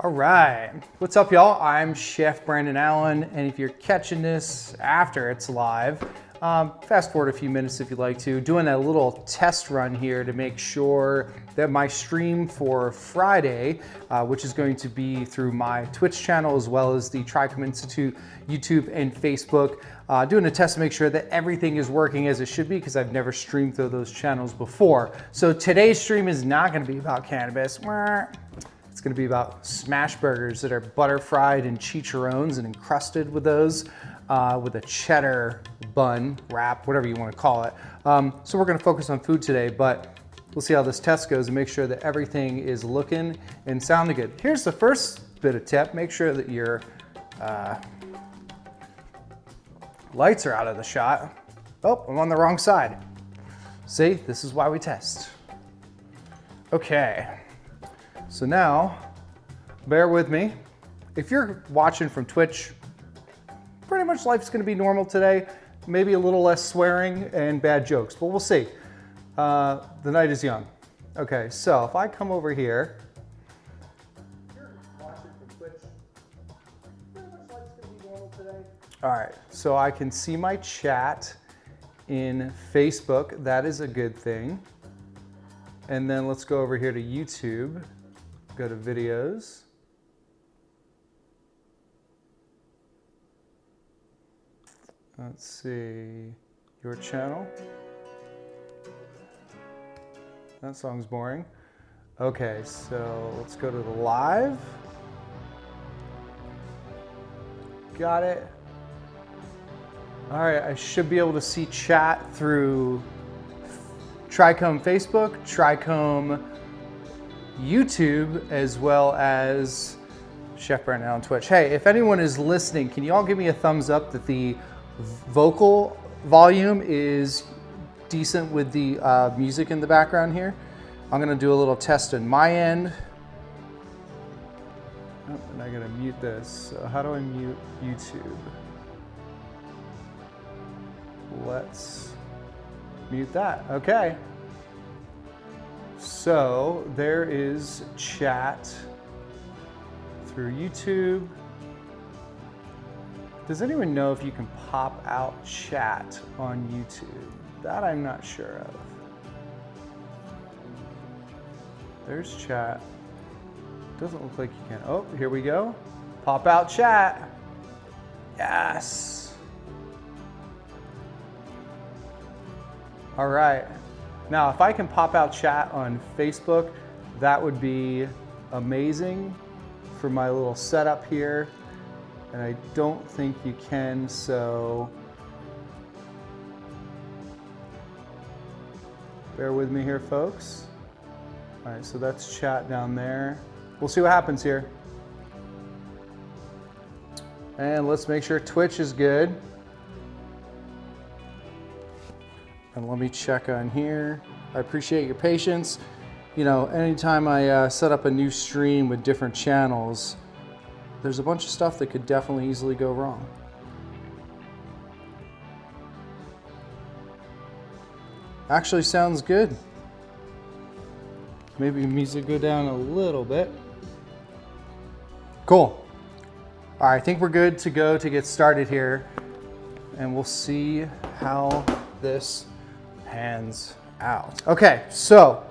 All right, what's up y'all? I'm Chef Brandon Allen, and if you're catching this after it's live, fast forward a few minutes if you'd like to, doing a little test run here to make sure that my stream for Friday, which is going to be through my Twitch channel as well as the Trichome Institute YouTube and Facebook, doing a test to make sure that everything is working as it should be, because I've never streamed through those channels before. So today's stream is not going to be about cannabis. It's going to be about smash burgers that are butter fried in chicharrones and encrusted with those, with a cheddar bun, wrap, whatever you want to call it. So we're going to focus on food today, but we'll see how this test goes and make sure that everything is looking and sounding good. Here's the first bit of tip. Make sure that your lights are out of the shot. Oh, I'm on the wrong side. See, this is why we test. Okay. So now, bear with me. If you're watching from Twitch, pretty much life's gonna be normal today. Maybe a little less swearing and bad jokes, but we'll see. The night is young. Okay, so if I come over here, if you're watching from Twitch, pretty much life's gonna be normal today. All right, so I can see my chat in Facebook. That is a good thing. And then let's go over here to YouTube. Go to videos. Let's see, your channel. That song's boring. Okay, so let's go to the live. Got it. All right, I should be able to see chat through Trichome Facebook, Trichome YouTube, as well as Chef Brandon on Twitch. Hey, if anyone is listening, can you all give me a thumbs up that the vocal volume is decent with the music in the background here? I'm gonna do a little test on my end. Oh, and I gotta mute this. So how do I mute YouTube? Let's mute that. Okay. So there is chat through YouTube. Does anyone know if you can pop out chat on YouTube? That I'm not sure of. There's chat. Doesn't look like you can. Oh, here we go. Pop out chat. Yes. All right. Now, if I can pop out chat on Facebook, that would be amazing for my little setup here. And I don't think you can, so bear with me here, folks. All right, so that's chat down there. We'll see what happens here. And let's make sure Twitch is good. And let me check on here. I appreciate your patience. You know, anytime I set up a new stream with different channels, there's a bunch of stuff that could definitely easily go wrong. Actually sounds good. Maybe music go down a little bit. Cool. All right, I think we're good to go to get started here. And we'll see how this pans out. Okay, so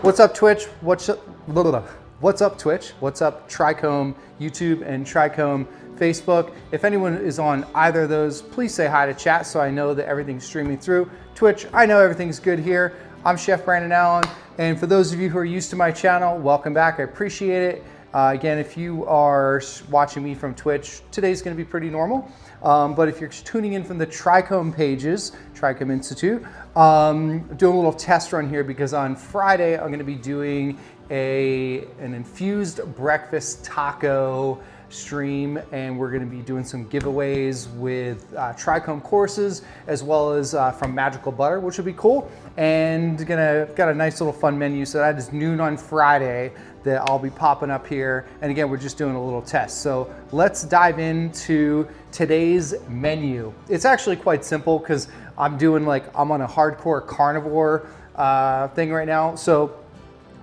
what's up Twitch? What's up Twitch? What's up Trichome YouTube and Trichome Facebook? If anyone is on either of those, please say hi to chat so I know that everything's streaming through. Twitch, I know everything's good here. I'm Chef Brandon Allen, and for those of you who are used to my channel, welcome back. I appreciate it. Again, if you are watching me from Twitch, today's gonna be pretty normal. But if you're tuning in from the Trichome pages, Trichome Institute, doing a little test run here because on Friday, I'm gonna be doing an infused breakfast taco stream, and we're gonna be doing some giveaways with Trichome courses, as well as from Magical Butter, which will be cool. And got a nice little fun menu. So that is noon on Friday that I'll be popping up here. And again, we're just doing a little test. So let's dive into today's menu. It's actually quite simple because I'm on a hardcore carnivore thing right now. So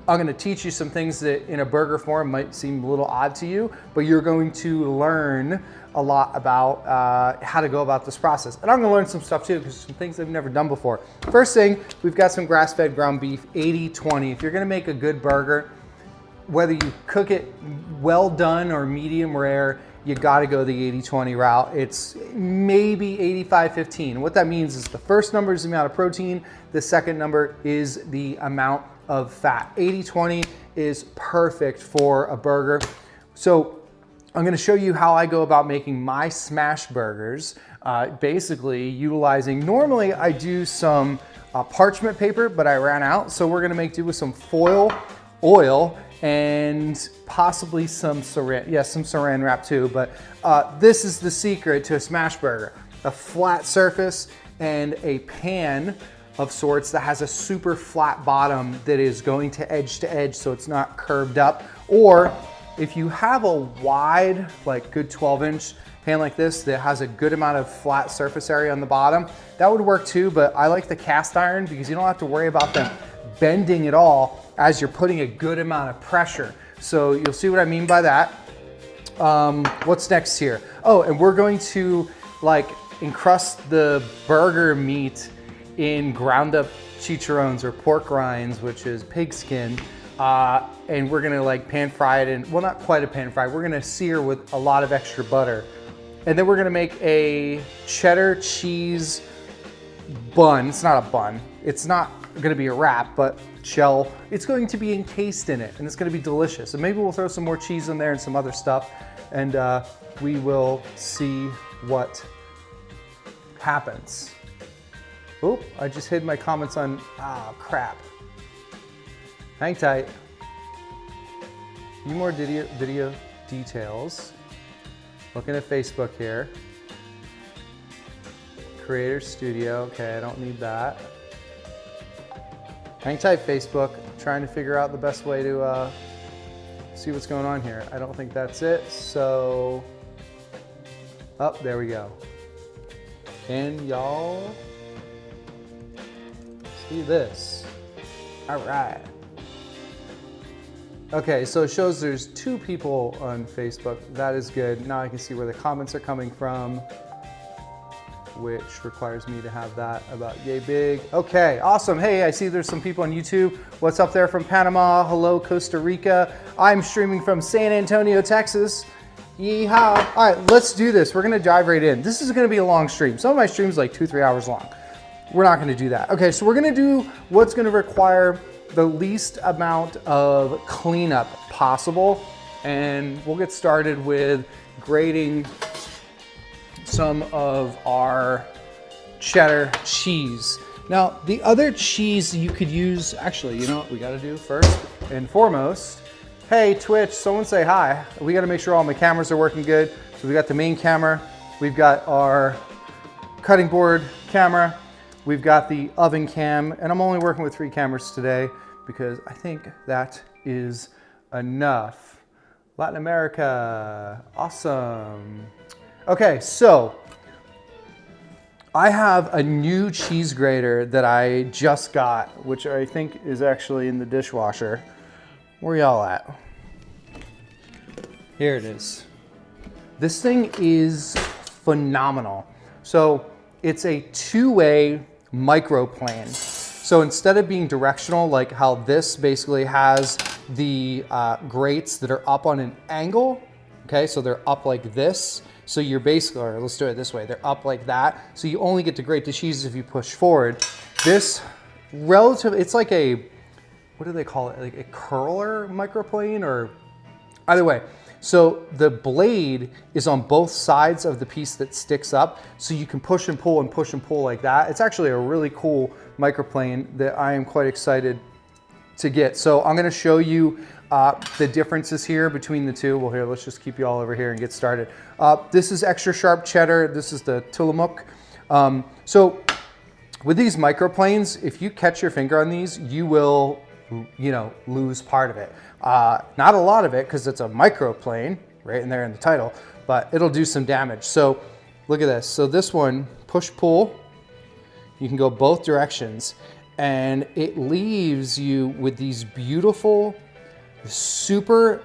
I'm gonna teach you some things that in a burger form might seem a little odd to you, but you're going to learn a lot about how to go about this process. And I'm gonna learn some stuff too, because some things I've never done before. First thing, we've got some grass-fed ground beef, 80-20. If you're gonna make a good burger, whether you cook it well done or medium rare, you gotta go the 80-20 route. It's maybe 85-15. What that means is the first number is the amount of protein, the second number is the amount of fat. 80-20 is perfect for a burger. So I'm gonna show you how I go about making my smash burgers, basically utilizing, normally I do some parchment paper, but I ran out. So we're gonna make do with some foil, oil, and possibly some saran, some saran wrap too, but this is the secret to a smash burger. A flat surface and a pan of sorts that has a super flat bottom that is going to edge, so it's not curved up. Or if you have a wide, like good 12-inch pan like this that has a good amount of flat surface area on the bottom, that would work too, but I like the cast iron because you don't have to worry about them bending at all as you're putting a good amount of pressure. So you'll see what I mean by that. What's next here? Oh, and we're going to like encrust the burger meat in ground up chicharrones or pork rinds, which is pig skin. And we're gonna like pan fry it in, well, not quite a pan fry, we're gonna sear with a lot of extra butter. And then we're gonna make a cheddar cheese bun. It's not a bun. It's not gonna be a wrap, but shell. It's going to be encased in it and it's gonna be delicious. And maybe we'll throw some more cheese in there and some other stuff, and we will see what happens. Oop, I just hid my comments on, crap. Hang tight. Few more video details. Looking at Facebook here. Creator Studio, okay, I don't need that. Hang tight, Facebook. I'm trying to figure out the best way to see what's going on here. I don't think that's it, so, oh, there we go. Can y'all see this? All right. Okay, so it shows there's 2 people on Facebook. That is good. Now I can see where the comments are coming from, which requires me to have that about yay big. Okay, awesome. Hey, I see there's some people on YouTube. What's up there from Panama? Hello, Costa Rica. I'm streaming from San Antonio, Texas. Yeehaw. All right, let's do this. We're gonna dive right in. This is gonna be a long stream. Some of my streams like 2-3 hours long. We're not gonna do that. Okay, so we're gonna do what's gonna require the least amount of cleanup possible. And we'll get started with grating some of our cheddar cheese. Now, the other cheese you could use, actually, you know what we gotta do first and foremost? Hey, Twitch, someone say hi. We gotta make sure all my cameras are working good. So we got the main camera, we've got our cutting board camera, we've got the oven cam, and I'm only working with 3 cameras today because I think that is enough. Latin America, awesome. Okay, so I have a new cheese grater that I just got, which I think is actually in the dishwasher. Where y'all at? Here it is. This thing is phenomenal. So it's a 2-way microplane. So instead of being directional, like how this basically has the grates that are up on an angle, okay, so they're up like this. So you're basically, or let's do it this way, they're up like that. So you only get to grate the cheese if you push forward. This it's like a, what do they call it? Like a curler microplane, or either way. So the blade is on both sides of the piece that sticks up, so you can push and pull like that. It's actually a really cool microplane that I am quite excited to get. So I'm gonna show you the differences here between the two. Well, here, let's just keep you all over here and get started. This is extra sharp cheddar. This is the Tillamook. So with these microplanes, if you catch your finger on these, you will, you know, lose part of it. Not a lot of it, because it's a microplane, right in there in the title, but it'll do some damage. So look at this. So this one, push pull, you can go both directions. and it leaves you with these beautiful, super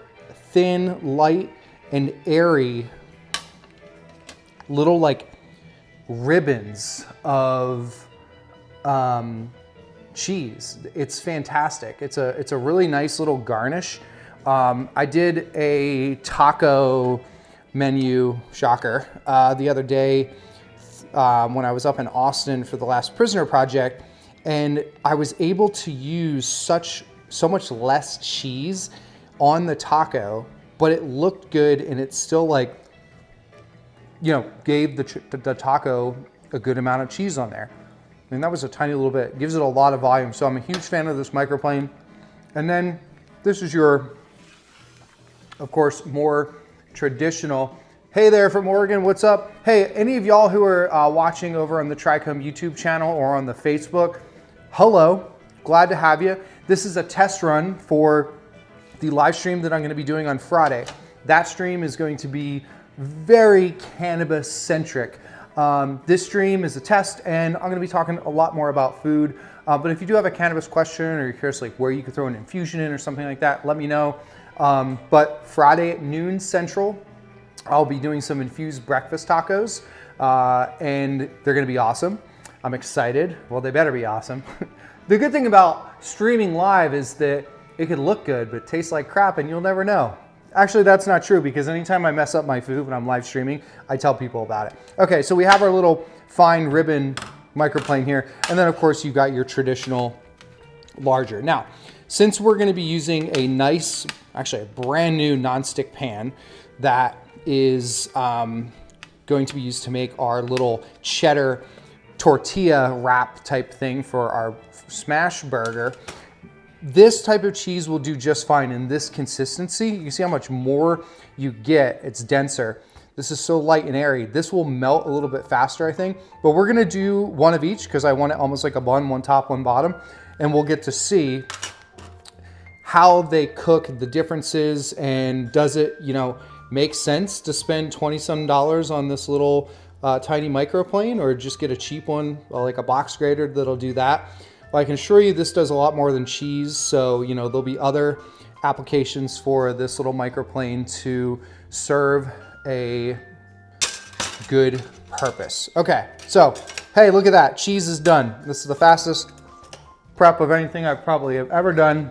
thin, light, and airy little like ribbons of cheese. It's fantastic. It's a really nice little garnish. I did a taco menu, shocker, the other day when I was up in Austin for the last prisoner project, and I was able to use so much less cheese on the taco, but it looked good, and it still like, you know, gave the taco a good amount of cheese on there. I mean, that was a tiny little bit. It gives it a lot of volume. So I'm a huge fan of this microplane. And then this is your, of course, more traditional. Hey there from Oregon, what's up? Hey, any of y'all who are watching over on the Trichome YouTube channel or on the Facebook, hello, glad to have you. This is a test run for the live stream that I'm gonna be doing on Friday. That stream is going to be very cannabis centric. This stream is a test, and I'm going to be talking a lot more about food. But if you do have a cannabis question, or you're curious like where you could throw an infusion in or something like that, let me know. But Friday at noon Central, I'll be doing some infused breakfast tacos, and they're going to be awesome. I'm excited. Well, they better be awesome. The good thing about streaming live is that it could look good, but taste like crap, and you'll never know. Actually, that's not true, because anytime I mess up my food when I'm live streaming, I tell people about it. Okay, so we have our little fine ribbon microplane here. And then of course you've got your traditional larger. Now, since we're gonna be using a nice, actually a brand new nonstick pan that is going to be used to make our little cheddar tortilla wrap type thing for our smash burger, this type of cheese will do just fine in this consistency. You see how much more you get. It's denser. This is so light and airy. This will melt a little bit faster, I think. But we're gonna do one of each because I want it almost like a bun, one top, one bottom. And we'll get to see how they cook, the differences, and does it, you know, make sense to spend 20-some dollars on this little tiny microplane, or just get a cheap one, like a box grater that'll do that. Well, I can assure you this does a lot more than cheese, so you know there'll be other applications for this little microplane to serve a good purpose. Okay, so hey, look at that, cheese is done. This is the fastest prep of anything I've probably ever done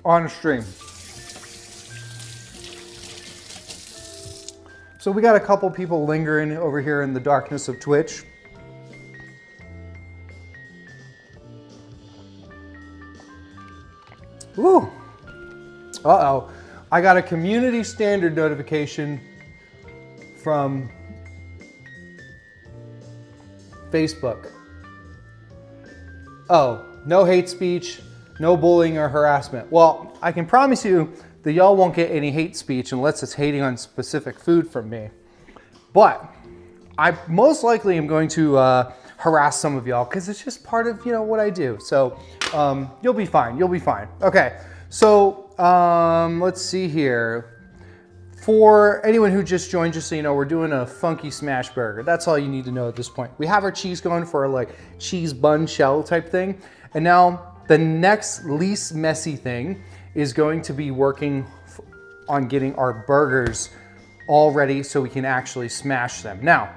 on a stream. So we got a couple people lingering over here in the darkness of Twitch. Ooh. Uh-oh. I got a community standard notification from Facebook. Oh, no hate speech, no bullying or harassment. Well, I can promise you that y'all won't get any hate speech unless it's hating on specific food from me. But I most likely am going to harass some of y'all because it's just part of, you know, what I do. So you'll be fine, you'll be fine. Okay, so let's see here. For anyone who just joined, just so you know, we're doing a funky smash burger. That's all you need to know at this point. We have our cheese going for like cheese bun shell type thing. And now the next least messy thing is going to be working on getting our burgers all ready so we can actually smash them. Now,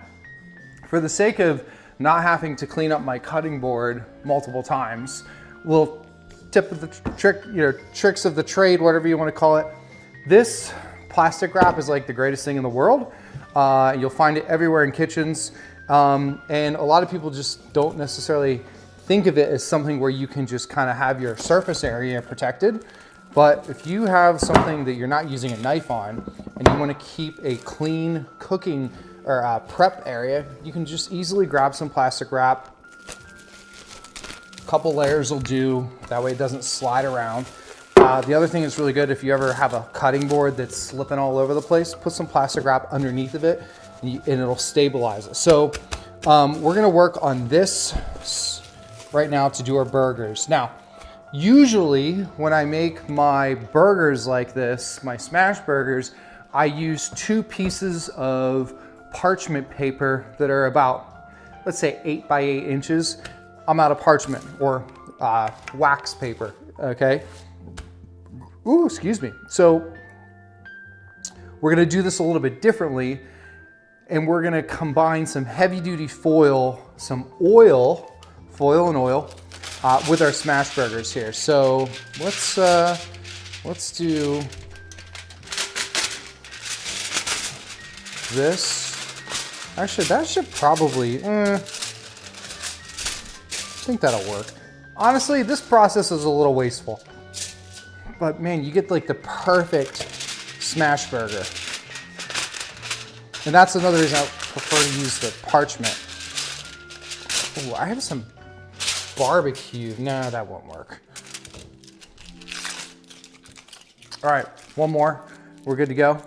for the sake of not having to clean up my cutting board multiple times, little tip of the trick, you know, tricks of the trade, whatever you want to call it. This plastic wrap is like the greatest thing in the world. You'll find it everywhere in kitchens. And a lot of people just don't necessarily think of it as something where you can just kind of have your surface area protected. But if you have something that you're not using a knife on and you want to keep a clean cooking or prep area, you can just easily grab some plastic wrap. A couple layers will do, that way it doesn't slide around. The other thing that's really good, if you ever have a cutting board that's slipping all over the place, put some plastic wrap underneath of it and it'll stabilize it. So we're gonna work on this right now to do our burgers. Now, usually when I make my burgers like this, my smash burgers, I use 2 pieces of parchment paper that are about, let's say 8 by 8 inches. I'm out of parchment or wax paper, okay? Ooh, excuse me. So we're gonna do this a little bit differently, and we're gonna combine some heavy duty foil, some oil, foil and oil, with our smash burgers here. So let's do this. Actually, that should probably, I think that'll work. Honestly, this process is a little wasteful, but man, you get like the perfect smash burger. And that's another reason I prefer to use the parchment. Oh, I have some barbecue. No, that won't work. All right, one more. We're good to go.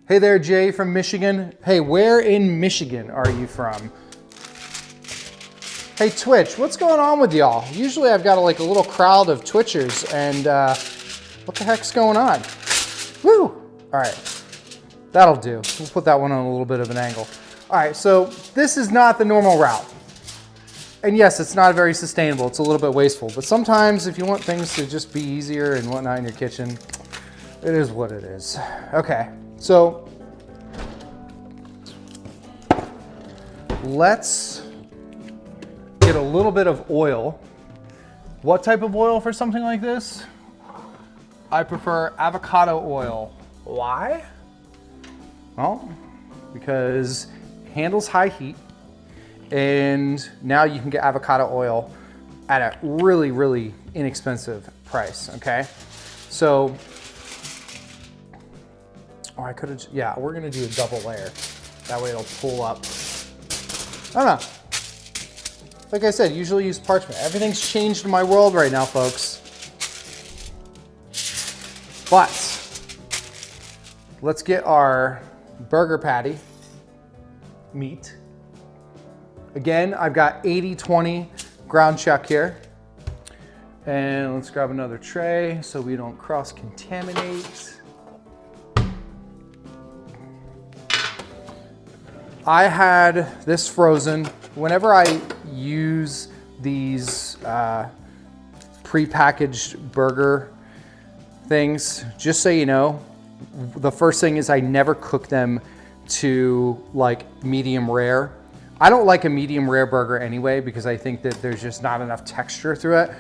Hey there, Jay from Michigan. Hey, where in Michigan are you from? Hey, Twitch, what's going on with y'all? Usually I've got like a little crowd of Twitchers, and what the heck's going on? Woo! All right, that'll do. We'll put that one on a little bit of an angle. All right, so this is not the normal route. And yes, it's not very sustainable. It's a little bit wasteful, but sometimes if you want things to just be easier and whatnot in your kitchen, it is what it is. Okay, so let's get a little bit of oil. What type of oil for something like this? I prefer avocado oil. Why? Well, because it handles high heat, and now you can get avocado oil at a really, really inexpensive price, okay? So, oh, I could have, yeah, we're gonna do a double layer. That way it'll pull up. I don't know. Like I said, usually use parchment. Everything's changed in my world right now, folks. But let's get our burger patty meat. Again, I've got 80-20 ground chuck here. And let's grab another tray so we don't cross-contaminate. I had this frozen. Whenever I use these pre-packaged burger things, just so you know, the first thing is I never cook them to like medium rare. I don't like a medium rare burger anyway because I think that there's just not enough texture through it.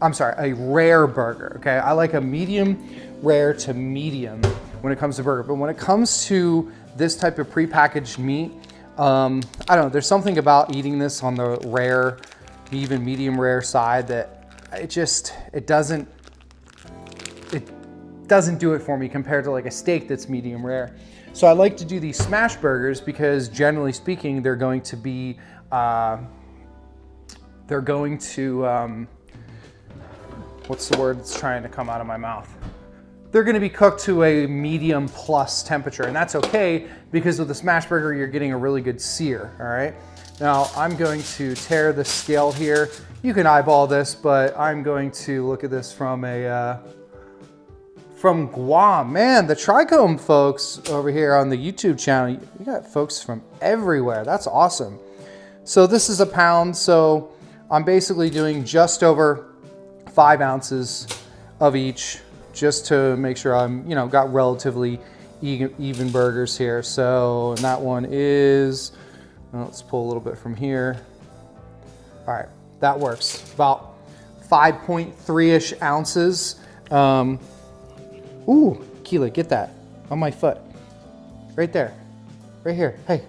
A rare burger, okay? I like a medium rare to medium when it comes to burger, but when it comes to this type of prepackaged meat, I don't know, there's something about eating this on the rare, even medium rare side that it doesn't do it for me compared to like a steak that's medium rare. So I like to do these smash burgers because generally speaking, they're going to be, what's the word that's trying to come out of my mouth? They're gonna be cooked to a medium plus temperature, and that's okay because with the smash burger, you're getting a really good sear, all right? Now, I'm going to tear the scale here. You can eyeball this, but I'm going to look at this from from Guam. Man, the Trichome folks over here on the YouTube channel, you got folks from everywhere. That's awesome. So this is a pound, so I'm basically doing just over 5 ounces of each, just to make sure I'm, got relatively even burgers here. So, and that one is, let's pull a little bit from here. All right, that works. About 5.3-ish ounces. Ooh, Keela, get that on my foot. Right there, right here, hey.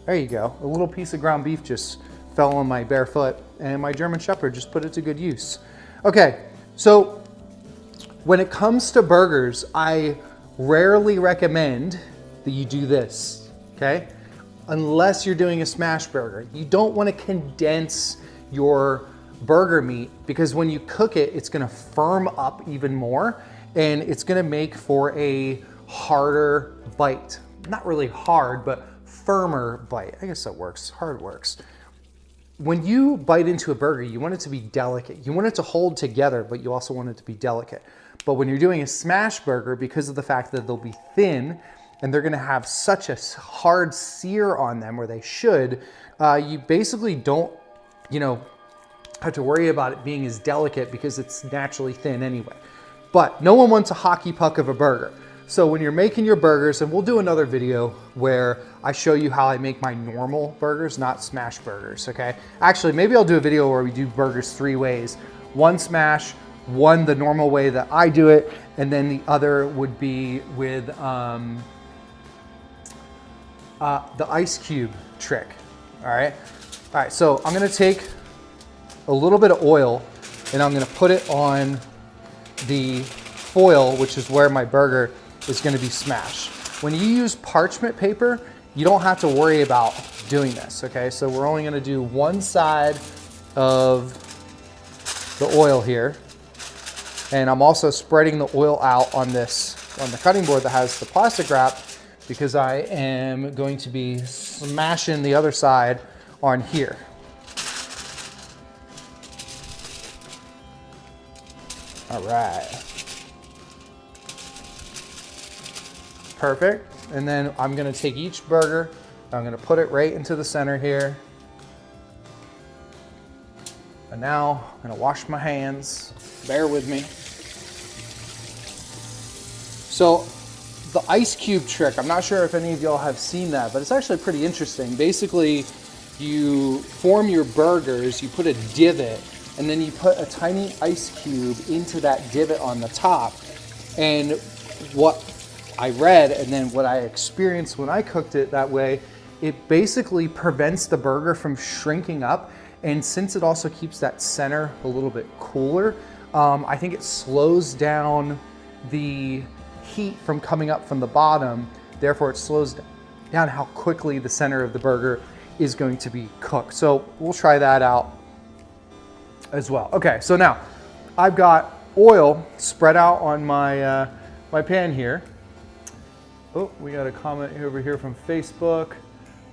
There you go. A little piece of ground beef just fell on my bare foot, and my German Shepherd just put it to good use. Okay, so when it comes to burgers, I rarely recommend that you do this, okay? Unless you're doing a smash burger. You don't want to condense your burger meat because when you cook it, it's gonna firm up even more and it's gonna make for a harder bite. Not really hard, but firmer bite. I guess that works, hard works. When you bite into a burger, you want it to be delicate. You want it to hold together, but you also want it to be delicate. But when you're doing a smash burger, because of the fact that they'll be thin and they're gonna have such a hard sear on them, or they should, you basically don't, have to worry about it being as delicate because it's naturally thin anyway. But no one wants a hockey puck of a burger. So when you're making your burgers, and we'll do another video where I show you how I make my normal burgers, not smash burgers, okay? Actually, maybe I'll do a video where we do burgers 3 ways. One smash, one the normal way that I do it, and then the other would be with the ice cube trick, all right? All right, so I'm gonna take a little bit of oil and I'm gonna put it on the foil, which is where my burger is gonna be smashed. When you use parchment paper, you don't have to worry about doing this, okay? So we're only gonna do one side of the oil here. And I'm also spreading the oil out on the cutting board that has the plastic wrap, because I am going to be smashing the other side on here. All right. Perfect. And then I'm gonna take each burger, I'm gonna put it right into the center here. And now I'm gonna wash my hands. Bear with me. So the ice cube trick, I'm not sure if any of y'all have seen that, but it's actually pretty interesting. Basically, you form your burgers, you put a divot, and then you put a tiny ice cube into that divot on the top. And what I read, and then what I experienced when I cooked it that way, it basically prevents the burger from shrinking up. And since it also keeps that center a little bit cooler, I think it slows down the heat from coming up from the bottom. Therefore, it slows down how quickly the center of the burger is going to be cooked. So we'll try that out as well. Okay, so now I've got oil spread out on my, my pan here. Oh, we got a comment over here from Facebook.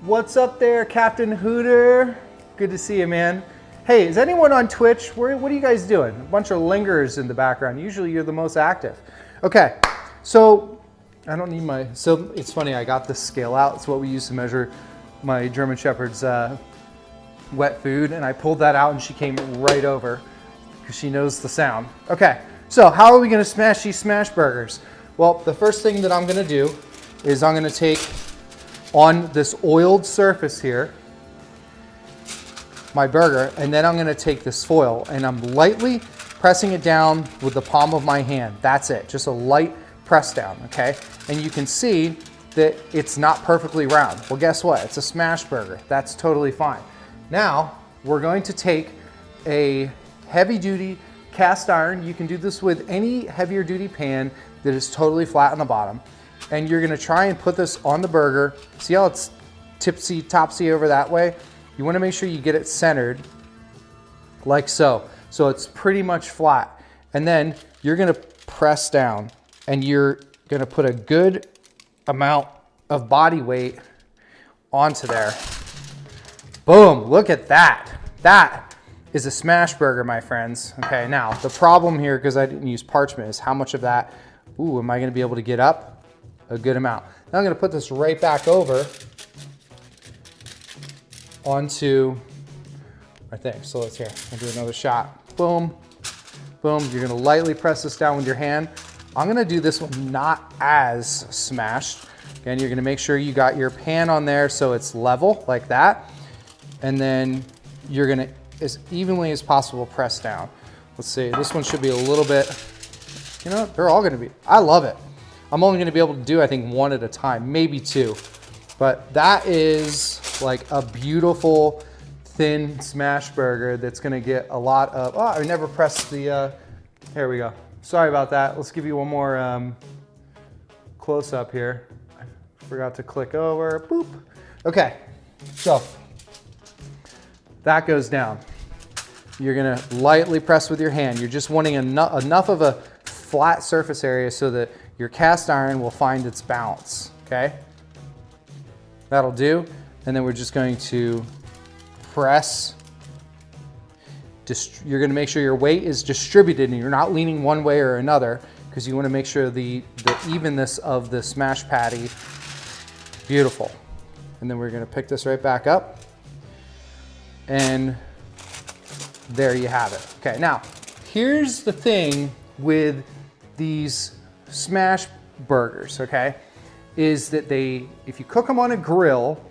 What's up there, Captain Hooter? Good to see you, man. Hey, is anyone on Twitch? What are you guys doing? A bunch of lingers in the background. Usually you're the most active. Okay, so I don't need my, so it's funny, I got this scale out. It's what we use to measure my German Shepherd's wet food, and I pulled that out and she came right over because she knows the sound. Okay, so how are we gonna smash these smash burgers? Well, the first thing that I'm gonna do is I'm gonna take on this oiled surface here, my burger, and then I'm gonna take this foil and I'm lightly pressing it down with the palm of my hand. That's it, just a light press down, okay? And you can see that it's not perfectly round. Well, guess what? It's a smash burger. That's totally fine. Now, we're going to take a heavy duty cast iron. You can do this with any heavier duty pan that is totally flat on the bottom. And you're gonna try and put this on the burger. See how it's tipsy-topsy over that way? You wanna make sure you get it centered like so. So it's pretty much flat. And then you're gonna press down and you're gonna put a good amount of body weight onto there. Boom, look at that. That is a smash burger, my friends. Okay, now the problem here, because I didn't use parchment, is how much of that, ooh, am I gonna be able to get up? A good amount. Now I'm gonna put this right back over onto my thing. So let's here, I'll do another shot. Boom, boom. You're gonna lightly press this down with your hand. I'm gonna do this one not as smashed. Again, you're gonna make sure you got your pan on there so it's level like that. And then you're gonna, as evenly as possible, press down. Let's see, this one should be a little bit, you know, they're all gonna be, I love it. I'm only gonna be able to do, I think, one at a time, maybe two. But that is like a beautiful, thin smash burger that's gonna get a lot of, oh, I never pressed the, here we go. Sorry about that. Let's give you one more close up here. I forgot to click over, boop. Okay, so that goes down. You're gonna lightly press with your hand. You're just wanting enough of a flat surface area so that your cast iron will find its balance, okay? That'll do. And then we're just going to press. You're gonna make sure your weight is distributed and you're not leaning one way or another, because you wanna make sure the evenness of the smash patty Beautiful. And then we're gonna pick this right back up. And there you have it. Okay, now, here's the thing with these smash burgers, okay? Is that if you cook them on a grill,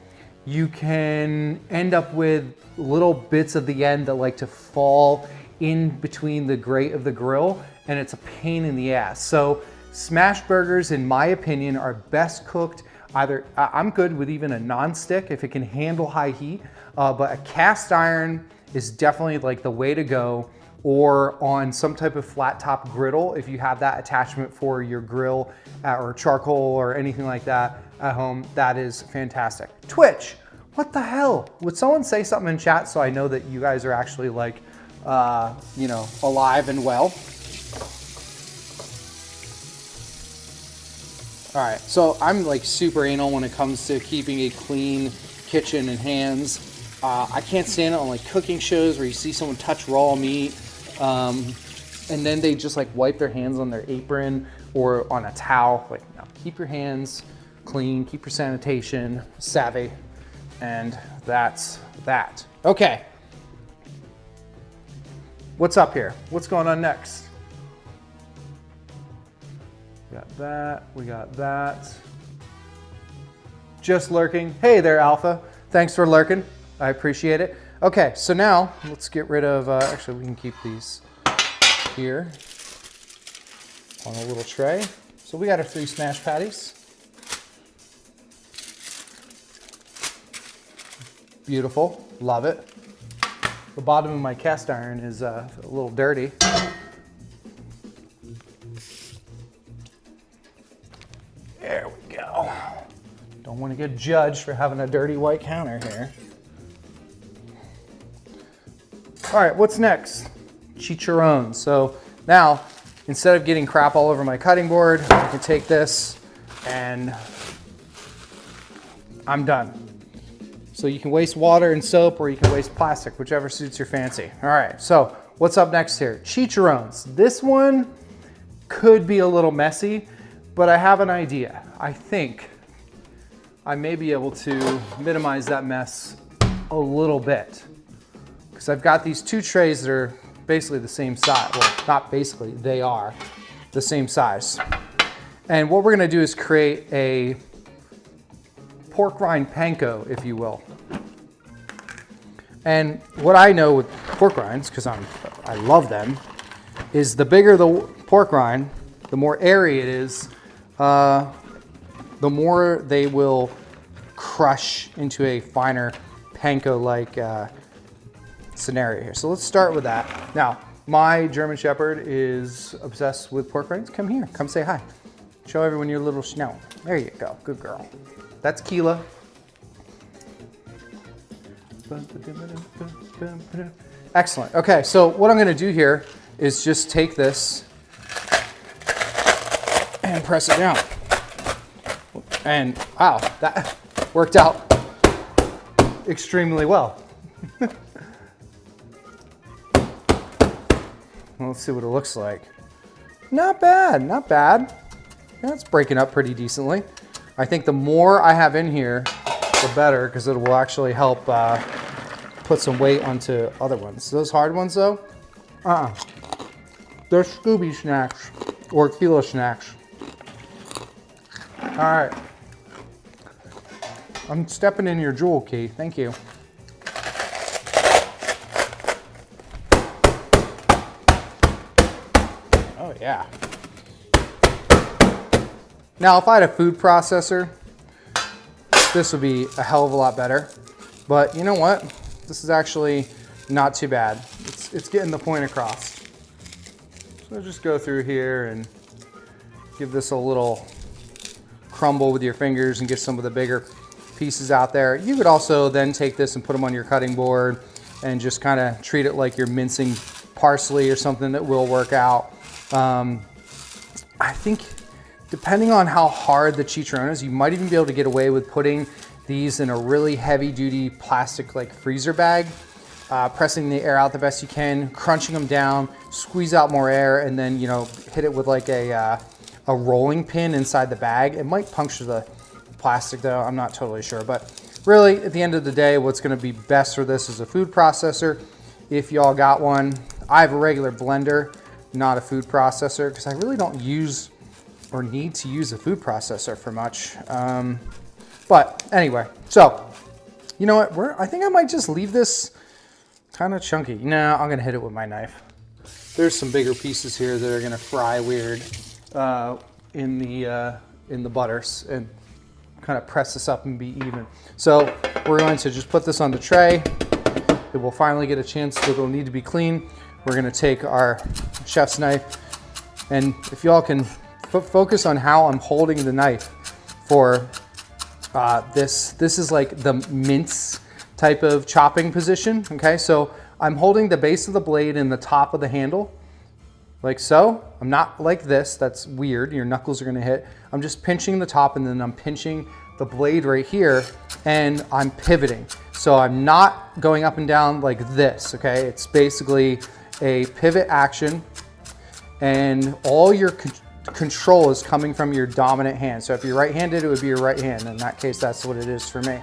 you can end up with little bits of the end that like to fall in between the grate of the grill, and it's a pain in the ass. So smash burgers, in my opinion, are best cooked either, I'm good with even a non-stick if it can handle high heat, but a cast iron is definitely like the way to go, or on some type of flat top griddle if you have that attachment for your grill or charcoal or anything like that at home. That is fantastic. Twitch, what the hell? Would someone say something in chat so I know that you guys are actually like, you know, alive and well? All right, so I'm like super anal when it comes to keeping a clean kitchen and hands. I can't stand it on like cooking shows where you see someone touch raw meat and then they just like wipe their hands on their apron or on a towel. Like, no, keep your hands clean, keep your sanitation savvy, and that's that. Okay, what's up here? What's going on next? We got that, we got that. Just lurking. Hey there, Alpha. Thanks for lurking. I appreciate it. Okay, so now let's get rid of, actually we can keep these here on a little tray. So we got our 3 smash patties. Beautiful, love it. The bottom of my cast iron is a little dirty. There we go. Don't want to get judged for having a dirty white counter here. All right, what's next? Chicharrones. So now, instead of getting crap all over my cutting board, I can take this and I'm done. So you can waste water and soap, or you can waste plastic, whichever suits your fancy. All right, so what's up next here? Chicharrones. This one could be a little messy, but I have an idea. I think I may be able to minimize that mess a little bit, because I've got these 2 trays that are basically the same size. Well, not basically, they are the same size. And what we're gonna do is create a pork rind panko, if you will. And what I know with pork rinds, because I love them, is the bigger the pork rind, the more airy it is, the more they will crush into a finer panko-like scenario here. So let's start with that. Now, my German Shepherd is obsessed with pork rinds. Come here, come say hi. Show everyone your little snout. There you go, good girl. That's Keela. Excellent. Okay, so what I'm gonna do here is just take this and press it down. And wow, that worked out extremely well. Let's see what it looks like. Not bad, not bad. Yeah, it's breaking up pretty decently. I think the more I have in here, the better, because it will actually help put some weight onto other ones. Those hard ones though, they're Scooby snacks or Kilo snacks. All right, I'm stepping in your jewel key, thank you. Oh yeah. Now, if I had a food processor, this would be a hell of a lot better. But you know what? This is actually not too bad. It's getting the point across. So just go through here and give this a little crumble with your fingers and get some of the bigger pieces out there. You could also then take this and put them on your cutting board and just kind of treat it like you're mincing parsley or something that will work out. I think depending on how hard the chicharrón is, you might even be able to get away with putting these in a really heavy duty plastic like freezer bag, pressing the air out the best you can, crunching them down, squeeze out more air, and then, you know, hit it with like a rolling pin inside the bag. It might puncture plastic though, I'm not totally sure. But really, at the end of the day, what's gonna be best for this is a food processor. If y'all got one, I have a regular blender, not a food processor, because I really don't use or need to use a food processor for much. But anyway, so you know what? I think I might just leave this kind of chunky. No, I'm gonna hit it with my knife. There's some bigger pieces here that are gonna fry weird in the butters and kind of press this up and be even. So we're going to just put this on the tray. It will finally get a chance, so it'll need to be clean. We're gonna take our chef's knife, and if y'all can focus on how I'm holding the knife for this is like the mince type of chopping position, okay? So I'm holding the base of the blade in the top of the handle, like so. I'm not like this, that's weird, your knuckles are gonna hit. I'm just pinching the top, and then I'm pinching the blade right here, and I'm pivoting. So I'm not going up and down like this, okay? It's basically a pivot action, and all your control is coming from your dominant hand. So if you're right-handed, it would be your right hand. In that case, that's what it is for me.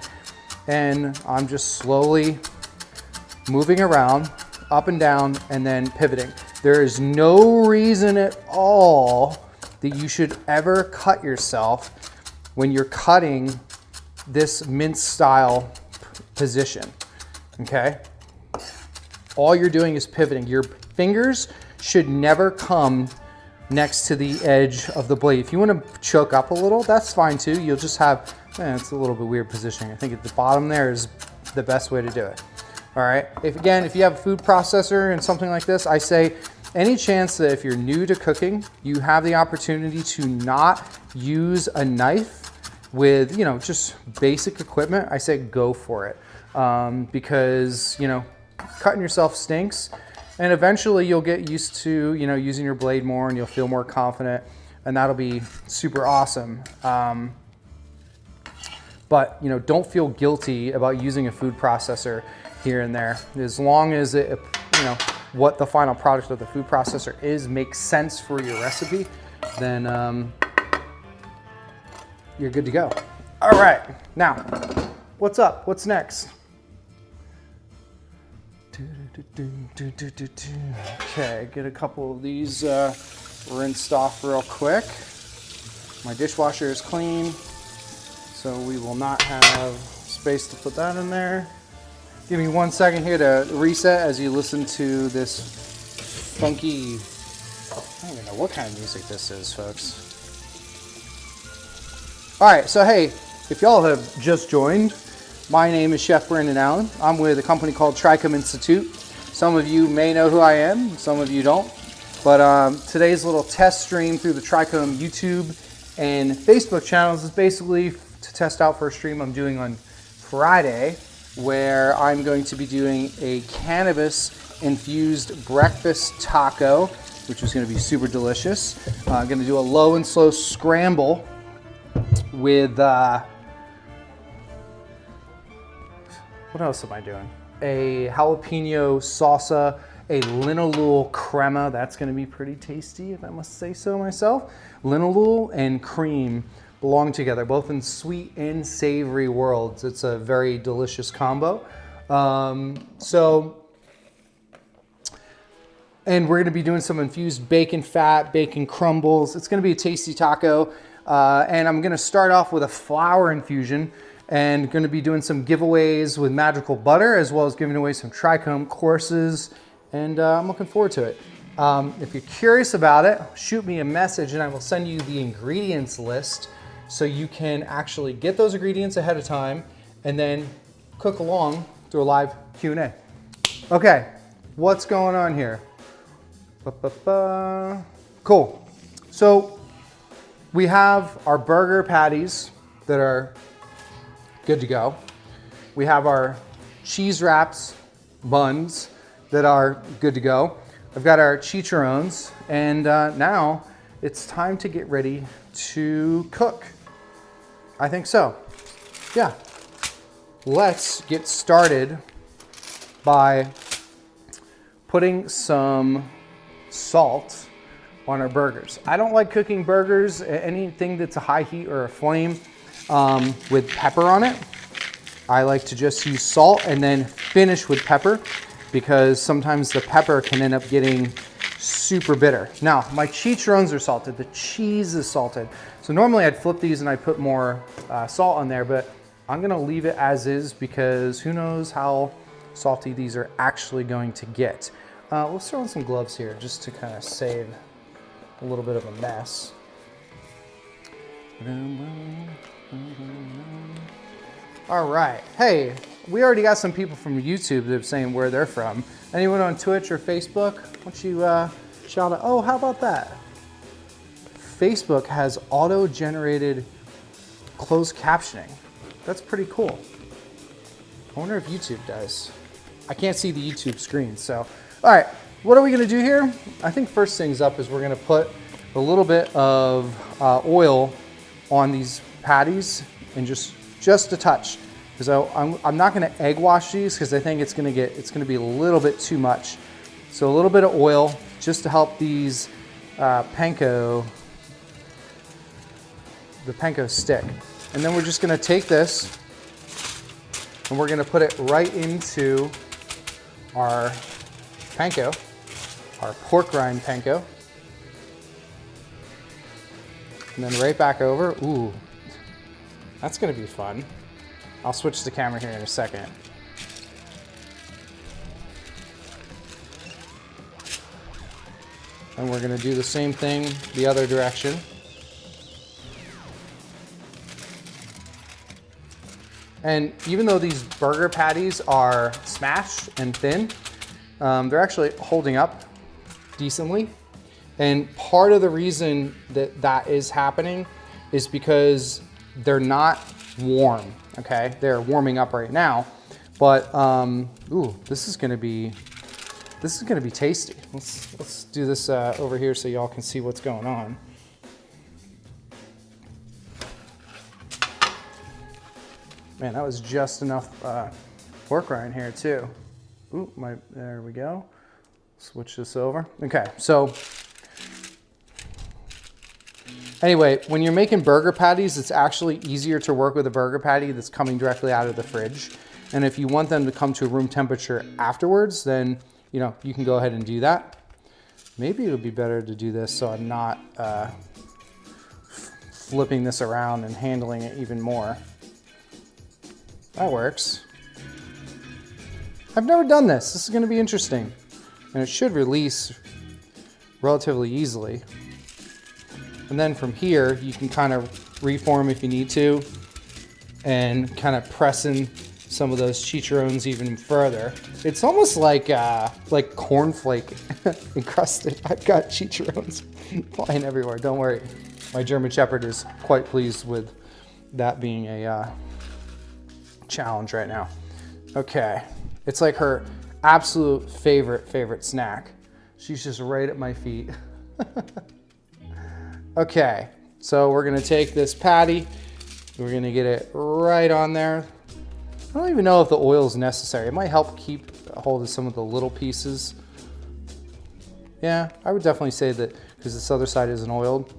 And I'm just slowly moving around, up and down, and then pivoting. There is no reason at all that you should ever cut yourself when you're cutting this mince style position, okay? All you're doing is pivoting. Your fingers should never come next to the edge of the blade. If you want to choke up a little, that's fine too. You'll just have, it's a little bit weird positioning. I think at the bottom there is the best way to do it. All right, if you have a food processor and something like this, I say any chance that if you're new to cooking, you have the opportunity to not use a knife with, you know, just basic equipment, I say go for it. Because, you know, cutting yourself stinks. And eventually you'll get used to, you know, using your blade more, and you'll feel more confident, and that'll be super awesome. But, you know, don't feel guilty about using a food processor here and there. As long as it, you know, what the final product of the food processor is makes sense for your recipe, then you're good to go. All right, now, what's up? What's next? Okay, get a couple of these rinsed off real quick. My dishwasher is clean, so we will not have space to put that in there. Give me 1 second here to reset as you listen to this funky, I don't even know what kind of music this is, folks. All right, so hey, if y'all have just joined, my name is Chef Brandon Allen. I'm with a company called Trichome Institute. Some of you may know who I am, some of you don't. But today's little test stream through the Trichome YouTube and Facebook channels is basically to test out for a stream I'm doing on Friday, where I'm going to be doing a cannabis-infused breakfast taco, which is going to be super delicious. I'm going to do a low and slow scramble with, what else am I doing? A jalapeno salsa, a linalool crema. That's going to be pretty tasty, if I must say so myself. Linalool and cream belong together, both in sweet and savory worlds. It's a very delicious combo. And we're going to be doing some infused bacon fat, bacon crumbles. It's going to be a tasty taco. And I'm going to start off with a flour infusion, and going to be doing some giveaways with magical butter, as well as giving away some Trichome courses, and I'm looking forward to it. If you're curious about it, shoot me a message and I will send you the ingredients list so you can actually get those ingredients ahead of time and then cook along through a live Q&A. Okay, what's going on here? Cool. So we have our burger patties that are good to go. We have our cheese wraps, buns that are good to go. I've got our chicharrones, and now it's time to get ready to cook. I think so. Yeah. Let's get started by putting some salt on our burgers. I don't like cooking burgers, anything that's a high heat or a flame. with pepper on it. I like to just use salt and then finish with pepper because sometimes the pepper can end up getting super bitter. Now, my chicharrones are salted. The cheese is salted. So normally I'd flip these and I'd put more salt on there, but I'm gonna leave it as is because who knows how salty these are actually going to get. Let's throw in some gloves here just to kind of save a little bit of a mess. All right, hey, we already got some people from YouTube that are saying where they're from. Anyone on Twitch or Facebook? Why don't you shout out, oh, how about that? Facebook has auto-generated closed captioning. That's pretty cool. I wonder if YouTube does. I can't see the YouTube screen, so. All right, what are we gonna do here? I think first things up is we're gonna put a little bit of oil on these patties and just a touch. Because I'm not gonna egg wash these because I think it's gonna be a little bit too much. So a little bit of oil just to help these the panko stick. And then we're just gonna take this and we're gonna put it right into our panko, our pork rind panko. And then right back over. Ooh, that's gonna be fun. I'll switch the camera here in a second. And we're gonna do the same thing the other direction. And even though these burger patties are smashed and thin, they're actually holding up decently. And part of the reason that that is happening is because they're not warm, okay? They're warming up right now, but ooh, this is gonna be tasty. Let's do this over here so y'all can see what's going on. Man, that was just enough pork rind here too. Ooh, there we go. Switch this over. Okay, so anyway, when you're making burger patties, it's actually easier to work with a burger patty that's coming directly out of the fridge. And if you want them to come to room temperature afterwards, then you can go ahead and do that. Maybe it would be better to do this so I'm not flipping this around and handling it even more. That works. I've never done this. This is going to be interesting. And it should release relatively easily. And then from here, you can kind of reform if you need to and kind of press in some of those chicharrones even further. It's almost like cornflake encrusted. I've got chicharrones flying everywhere. Don't worry. My German Shepherd is quite pleased with that being a challenge right now. Okay. It's like her absolute favorite snack. She's just right at my feet. Okay, so we're gonna take this patty, we're gonna get it right on there. I don't even know if the oil is necessary. It might help keep a hold of some of the little pieces. Yeah, I would definitely say that because this other side isn't oiled.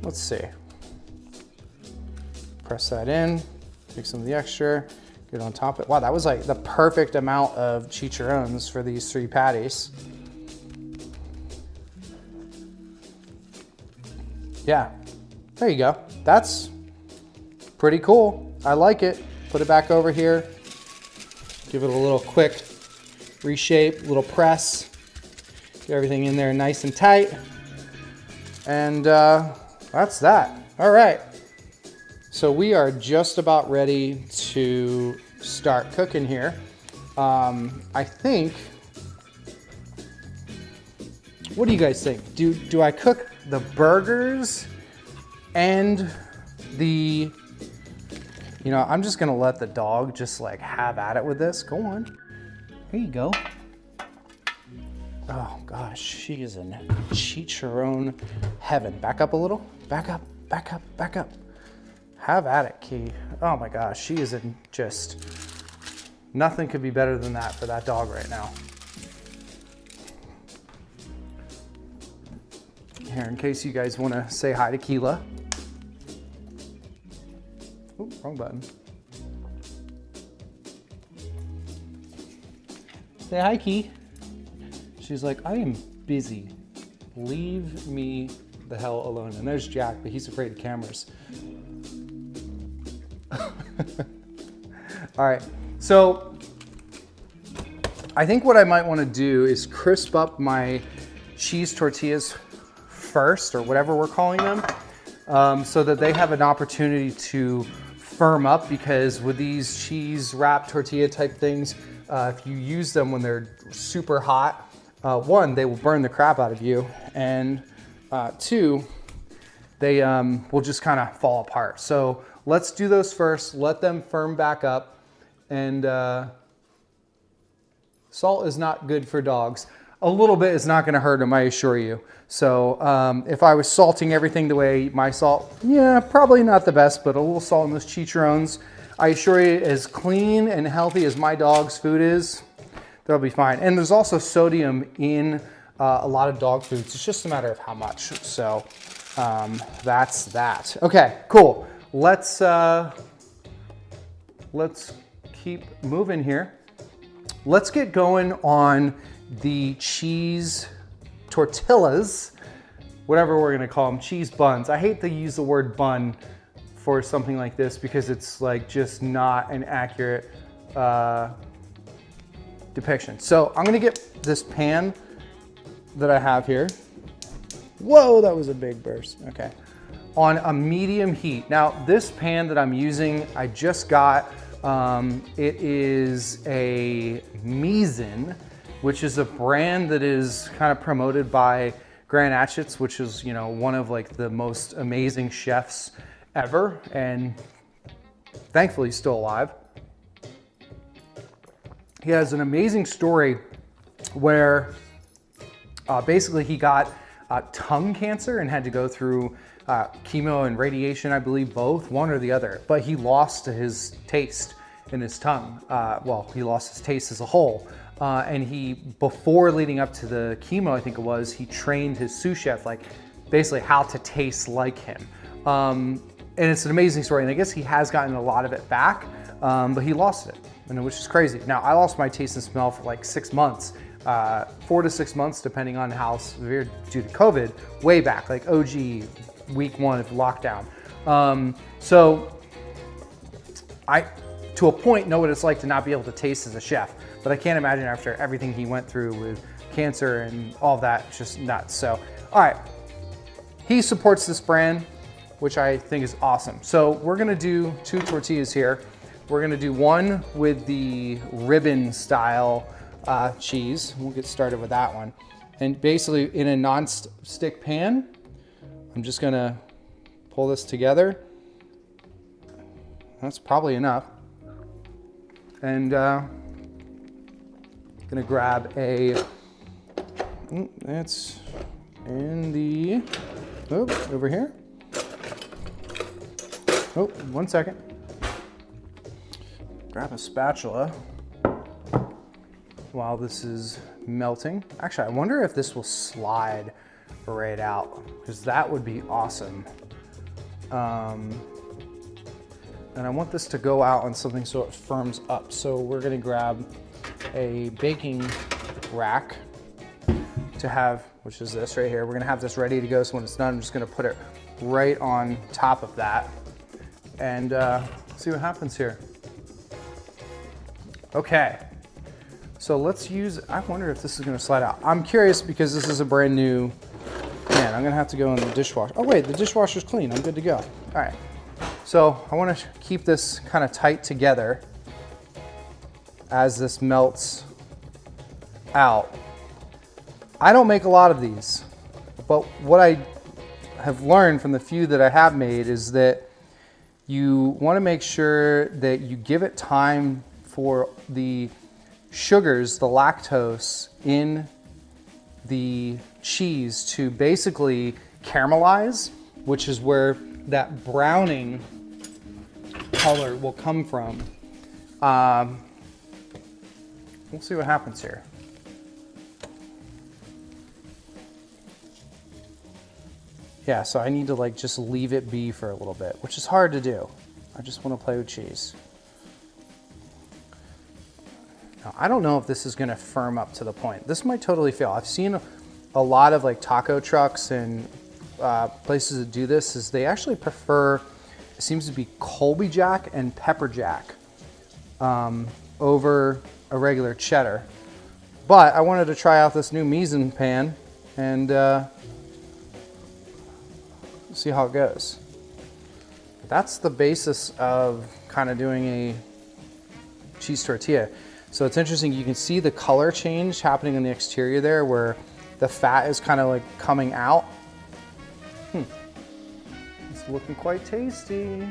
Let's see. Press that in, take some of the extra, get on top of it. Wow, that was like the perfect amount of chicharrones for these 3 patties. Yeah, there you go. That's pretty cool. I like it. Put it back over here. Give it a little quick reshape, little press. Get everything in there nice and tight. And that's that. All right. So we are just about ready to start cooking here. I think, what do you guys think? Do I cook the burgers and the, I'm just gonna let the dog just like have at it with this. Go on, here you go. Oh gosh, she is in chicharron heaven. Back up a little, back up, back up, back up. Have at it, Key. Oh my gosh, she is in just, nothing could be better than that for that dog right now. Here, in case you guys want to say hi to Keela. wrong button. Say hi, Key. She's like, I am busy. Leave me the hell alone. And there's Jack, but he's afraid of cameras. All right, so I think what I might want to do is crisp up my cheese tortillas first, or whatever we're calling them, so that they have an opportunity to firm up, because with these cheese wrap tortilla type things, if you use them when they're super hot, one, they will burn the crap out of you, and two, they will just kind of fall apart. So let's do those first, let them firm back up, and salt is not good for dogs. A little bit is not gonna hurt them, I assure you. So if I was salting everything the way my salt, yeah, probably not the best, but a little salt in those chicharrones, I assure you, as clean and healthy as my dog's food is, they'll be fine. And there's also sodium in a lot of dog foods. It's just a matter of how much. So that's that. Okay, cool. Let's keep moving here. Let's get going on the cheese tortillas, whatever we're gonna call them, cheese buns. I hate to use the word bun for something like this because it's like just not an accurate depiction. So I'm gonna get this pan that I have here. Whoa, that was a big burst. Okay. On a medium heat. Now this pan that I'm using, I just got, it is a Mizzen, which is a brand that is kind of promoted by Grant Achatz, which is, you know, one of like the most amazing chefs ever, and thankfully he's still alive. He has an amazing story where basically he got tongue cancer and had to go through chemo and radiation, I believe both, one or the other, but he lost his taste in his tongue. Well, he lost his taste as a whole. And he, before leading up to the chemo, I think it was, he trained his sous chef, like basically how to taste like him. And it's an amazing story. And I guess he has gotten a lot of it back, but he lost it, which is crazy. Now, I lost my taste and smell for like 6 months, 4 to 6 months, depending on how severe due to COVID, way back, like OG week 1 of lockdown. So I, to a point, know what it's like to not be able to taste as a chef, but I can't imagine after everything he went through with cancer and all that, it's just nuts. So, all right, he supports this brand, which I think is awesome. So we're gonna do 2 tortillas here. We're gonna do one with the ribbon style cheese. We'll get started with that one. And basically in a non-stick pan, I'm just gonna pull this together. That's probably enough. And gonna grab a, that's in the, oh, over here. Oh, 1 second. Grab a spatula while this is melting. Actually, I wonder if this will slide right out, because that would be awesome. And I want this to go out on something so it firms up. So we're gonna grab a baking rack to have, which is this right here. We're gonna have this ready to go, so when it's done, I'm just gonna put it right on top of that and see what happens here. Okay, so let's use, I wonder if this is gonna slide out. I'm curious because this is a brand new pan. I'm gonna have to go in the dishwasher. Oh wait, the dishwasher's clean, I'm good to go. All right, so I wanna keep this kind of tight together as this melts out. I don't make a lot of these, but what I have learned from the few that I have made is that you wanna make sure that you give it time for the sugars, the lactose in the cheese to basically caramelize, which is where that browning color will come from. We'll see what happens here. Yeah, so I need to like just leave it be for a little bit, which is hard to do. I just want to play with cheese. Now, I don't know if this is going to firm up to the point. This might totally fail. I've seen a lot of like taco trucks and places that do this is they actually prefer, it seems to be Colby Jack and Pepper Jack over a regular cheddar. But I wanted to try out this new mise en pan and see how it goes. That's the basis of kind of doing a cheese tortilla. So it's interesting, you can see the color change happening in the exterior there where the fat is kind of like coming out. It's looking quite tasty.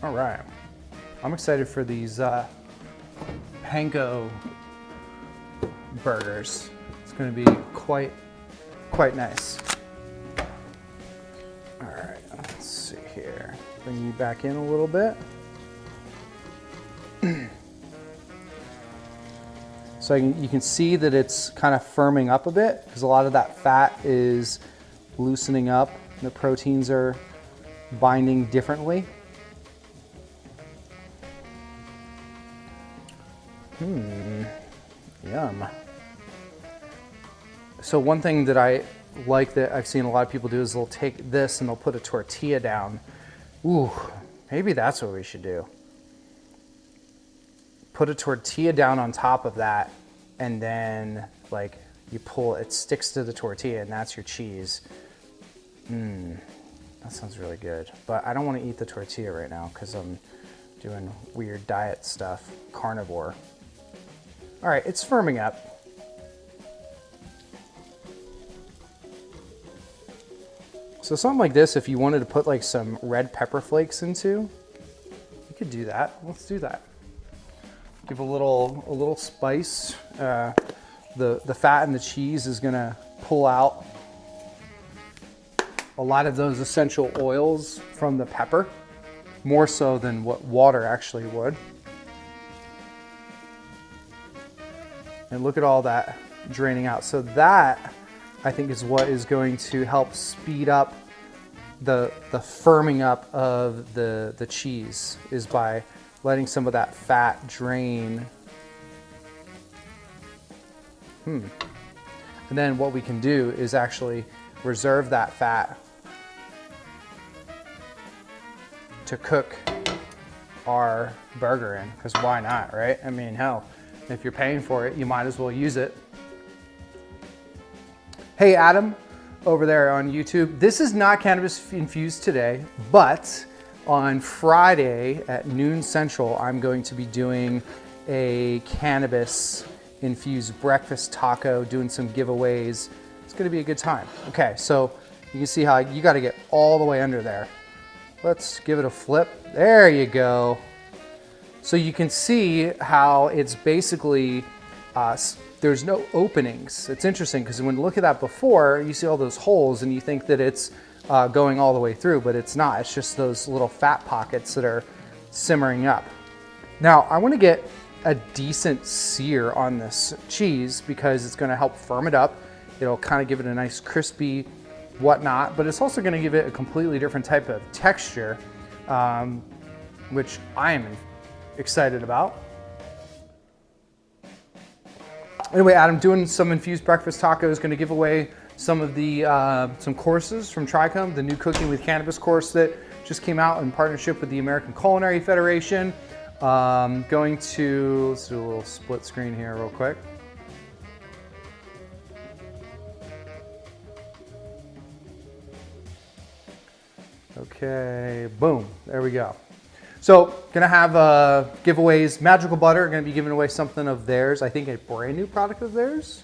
All right, I'm excited for these panko burgers. It's gonna be quite nice. All right, let's see here. Bring you back in a little bit. So you can see that it's kind of firming up a bit because a lot of that fat is loosening up. The proteins are binding differently. Yum. So one thing that I like that I've seen a lot of people do is they'll take this and they'll put a tortilla down. Ooh, maybe that's what we should do. Put a tortilla down on top of that, and then like you pull, it sticks to the tortilla, and that's your cheese. That sounds really good. But I don't want to eat the tortilla right now because I'm doing weird diet stuff, carnivore. All right, it's firming up. So something like this, if you wanted to put like some red pepper flakes into, you could do that. Let's do that. Give a little spice. The fat and the cheese is gonna pull out a lot of those essential oils from the pepper, more so than what water actually would. And look at all that draining out. So that, I think, is what is going to help speed up the firming up of the cheese, is by letting some of that fat drain. And then what we can do is actually reserve that fat to cook our burger in, because why not, right? I mean, hell, if you're paying for it, you might as well use it. Hey, Adam, over there on YouTube. This is not cannabis infused today, but on Friday at noon Central, I'm going to be doing a cannabis infused breakfast taco, doing some giveaways. It's gonna be a good time. Okay, so you can see how you gotta get all the way under there. Let's give it a flip. There you go. So you can see how it's basically, there's no openings. It's interesting because when you look at that before, you see all those holes and you think that it's going all the way through, but it's not. It's just those little fat pockets that are simmering up. Now, I want to get a decent sear on this cheese because it's going to help firm it up. It'll kind of give it a nice crispy whatnot, but it's also going to give it a completely different type of texture, which I am excited about. Anyway, Adam, doing some infused breakfast tacos, going to give away some of the some courses from Trichome, the new Cooking with Cannabis course that just came out in partnership with the American Culinary Federation. Going to, let's do a little split screen here real quick. Okay, boom, there we go. So, gonna have giveaways. Magical Butter, gonna be giving away something of theirs. I think a brand new product of theirs,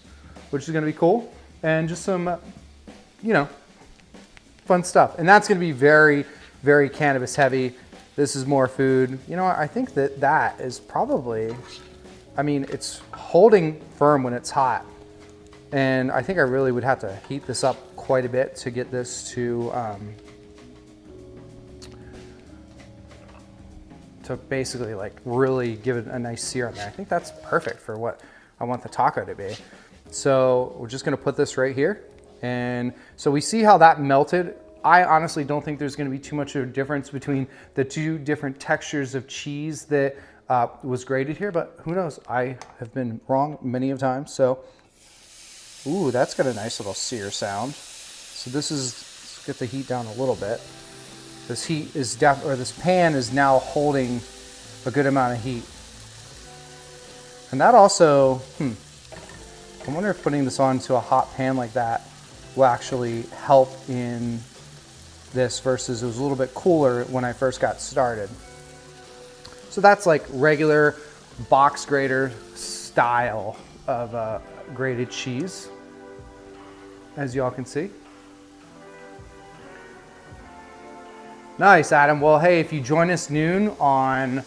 which is gonna be cool. And just some, you know, fun stuff. And that's gonna be very, very cannabis heavy. This is more food. You know, I think that that is probably, I mean, it's holding firm when it's hot. And I think I really would have to heat this up quite a bit to get this to basically like really give it a nice sear on there. I think that's perfect for what I want the taco to be. So we're just gonna put this right here. And so we see how that melted. I honestly don't think there's gonna be too much of a difference between the two different textures of cheese that was grated here, but who knows? I have been wrong many of times. So, ooh, that's got a nice little sear sound. So this is, let's get the heat down a little bit. This heat is this pan is now holding a good amount of heat. And that also, I wonder if putting this onto a hot pan like that will actually help in this versus it was a little bit cooler when I first got started. So that's like regular box grater style of grated cheese, as y'all can see. Nice, Adam. Well, hey, if you join us noon on,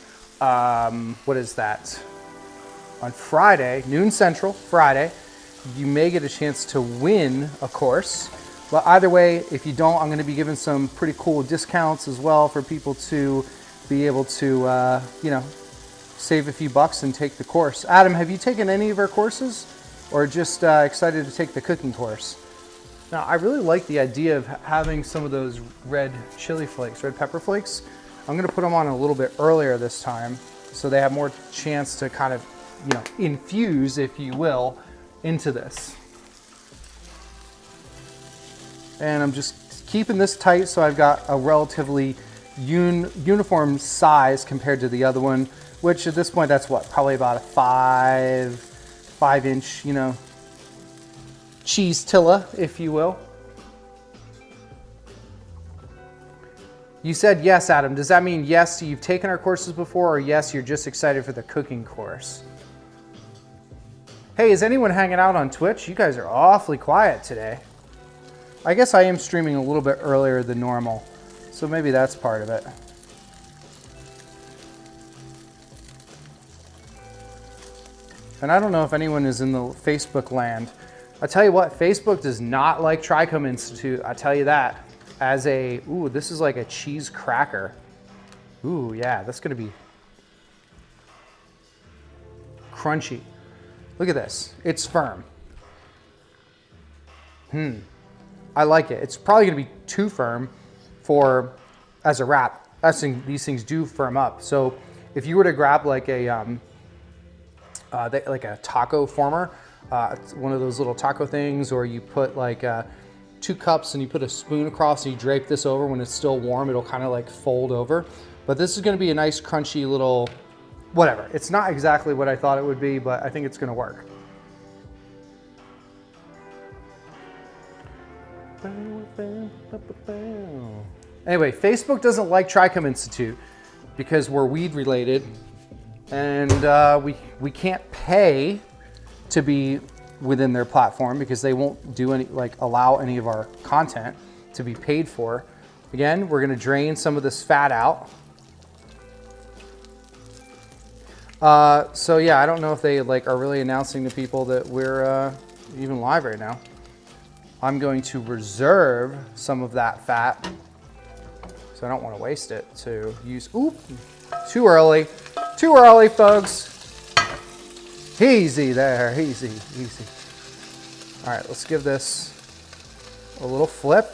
what is that? On Friday, noon Central, Friday, you may get a chance to win a course. But either way, if you don't, I'm gonna be giving some pretty cool discounts as well for people to be able to, you know, save a few bucks and take the course. Adam, have you taken any of our courses or just excited to take the cooking course? Now, I really like the idea of having some of those red chili flakes, red pepper flakes. I'm gonna put them on a little bit earlier this time so they have more chance to kind of, you know, infuse, if you will, into this. And I'm just keeping this tight so I've got a relatively uniform size compared to the other one, which at this point, that's what, probably about a 5-inch, you know, cheese tilla, if you will. You said yes, Adam. Does that mean yes, you've taken our courses before, or yes, you're just excited for the cooking course? Hey, is anyone hanging out on Twitch? You guys are awfully quiet today. I guess I am streaming a little bit earlier than normal, so maybe that's part of it. And I don't know if anyone is in the Facebook land. I tell you what, Facebook does not like Trichome Institute. I tell you that. As a, ooh, this is like a cheese cracker. Ooh, yeah, that's gonna be crunchy. Look at this, it's firm. I like it. It's probably gonna be too firm for, as a wrap. These things do firm up. So if you were to grab like a, like a taco former, one of those little taco things, or you put like 2 cups and you put a spoon across and you drape this over when it's still warm, it'll kind of like fold over. But this is gonna be a nice crunchy little, whatever. It's not exactly what I thought it would be, but I think it's gonna work. Anyway, Facebook doesn't like Trichome Institute because we're weed related, and we can't pay to be within their platform because they won't do any, like, allow any of our content to be paid for. Again, we're gonna drain some of this fat out. So yeah, I don't know if they like are really announcing to people that we're even live right now. I'm going to reserve some of that fat, so I don't want to waste it to use. Oop, too early, folks. Easy there, easy, easy. All right, let's give this a little flip.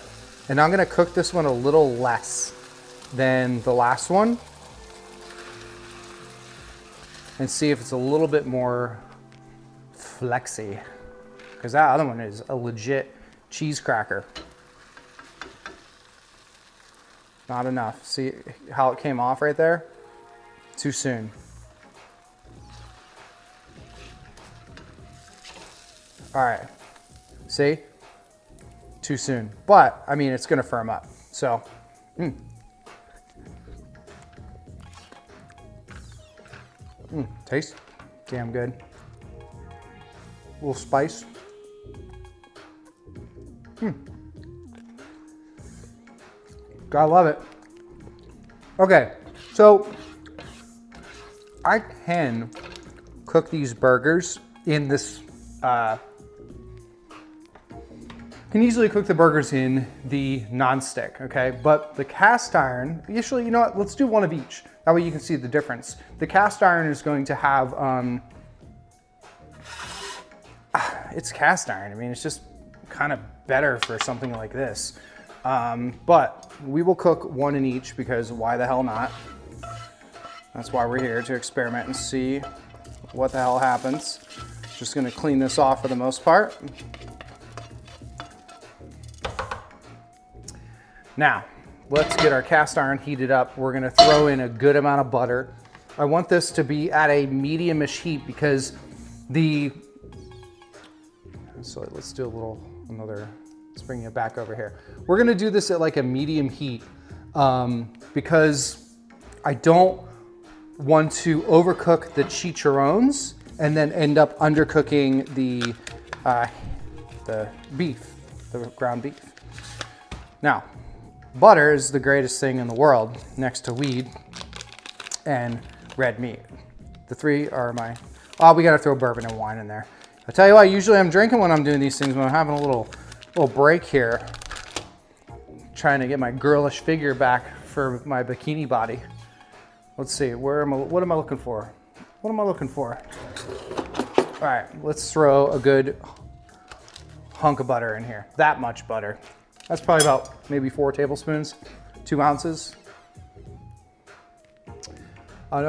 And I'm gonna cook this one a little less than the last one and see if it's a little bit more flexy, because that other one is a legit cheese cracker. Not enough. See how it came off right there? Too soon. All right, see? Too soon. But, I mean, it's gonna firm up, so. Tastes damn good. A little spice. Gotta love it. Okay, so I can cook these burgers in this, can easily cook the burgers in the non-stick, okay? But the cast iron, usually, you know what, let's do one of each. That way you can see the difference. The cast iron is going to have, it's cast iron. I mean, it's just kind of better for something like this. But we will cook one in each because why the hell not? That's why we're here, to experiment and see what the hell happens. Just gonna clean this off for the most part. Now, let's get our cast iron heated up. We're gonna throw in a good amount of butter. I want this to be at a medium-ish heat because so let's do let's bring it back over here. We're gonna do this at like a medium heat because I don't want to overcook the chicharrones and then end up undercooking the beef, the ground beef. Now, butter is the greatest thing in the world next to weed and red meat. The three are my, oh, we gotta throw bourbon and wine in there. I tell you what, usually I'm drinking when I'm doing these things, when I'm having a little break here, trying to get my girlish figure back for my bikini body. Let's see, what am I looking for? What am I looking for? All right, let's throw a good hunk of butter in here. That much butter. That's probably about maybe 4 tablespoons, 2 ounces. I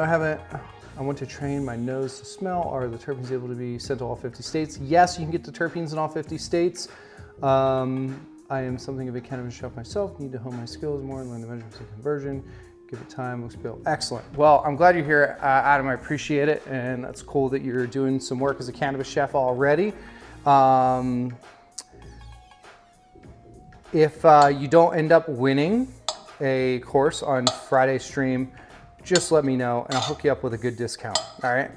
want to train my nose to smell. Are the terpenes able to be sent to all 50 states? Yes, you can get the terpenes in all 50 states. I am something of a cannabis chef myself. Need to hone my skills more and learn the measurements of conversion. Give it time, looks good. Excellent. Well, I'm glad you're here, Adam. I appreciate it. And that's cool that you're doing some work as a cannabis chef already. If you don't end up winning a course on Friday's stream, just let me know and I'll hook you up with a good discount, all right?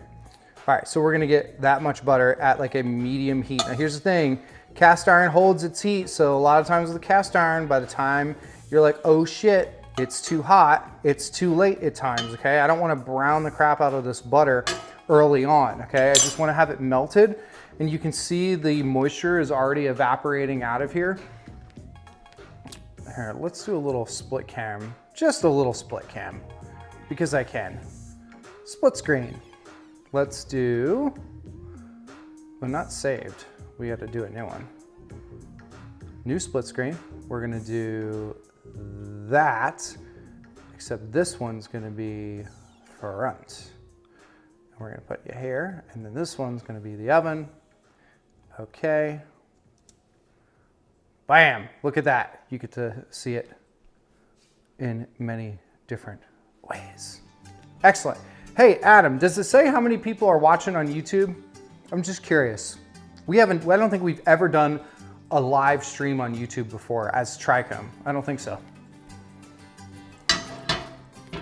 All right, so we're gonna get that much butter at like a medium heat. Now here's the thing, cast iron holds its heat, so a lot of times with the cast iron, by the time you're like, oh shit, it's too hot, it's too late at times, okay? I don't wanna brown the crap out of this butter early on, okay? I just wanna have it melted, and you can see the moisture is already evaporating out of here. Here, let's do a little split cam, just a little split cam, because I can. Split screen. Let's do, well, not saved. We had to do a new one. New split screen. We're gonna do that, except this one's gonna be front. And we're gonna put you here, and then this one's gonna be the oven. Okay. Bam, look at that. You get to see it in many different ways. Excellent. Hey, Adam, does it say how many people are watching on YouTube? I'm just curious. I don't think we've ever done a live stream on YouTube before as Trichome. I don't think so.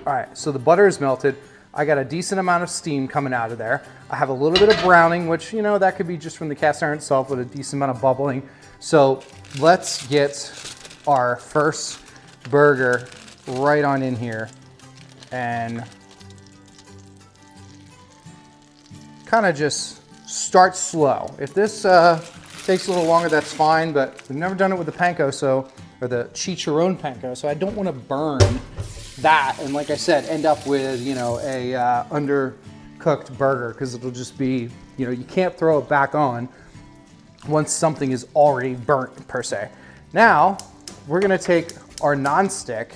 All right, so the butter is melted. I got a decent amount of steam coming out of there. I have a little bit of browning, which, you know, that could be just from the cast iron itself with a decent amount of bubbling. So let's get our first burger right on in here and kind of just start slow. If this takes a little longer, that's fine, but we've never done it with the panko, or the chicharron panko, so I don't want to burn that, and like I said, end up with, you know, a undercooked burger, because it'll just be, you know, you can't throw it back on once something is already burnt, per se. Now, we're gonna take our nonstick,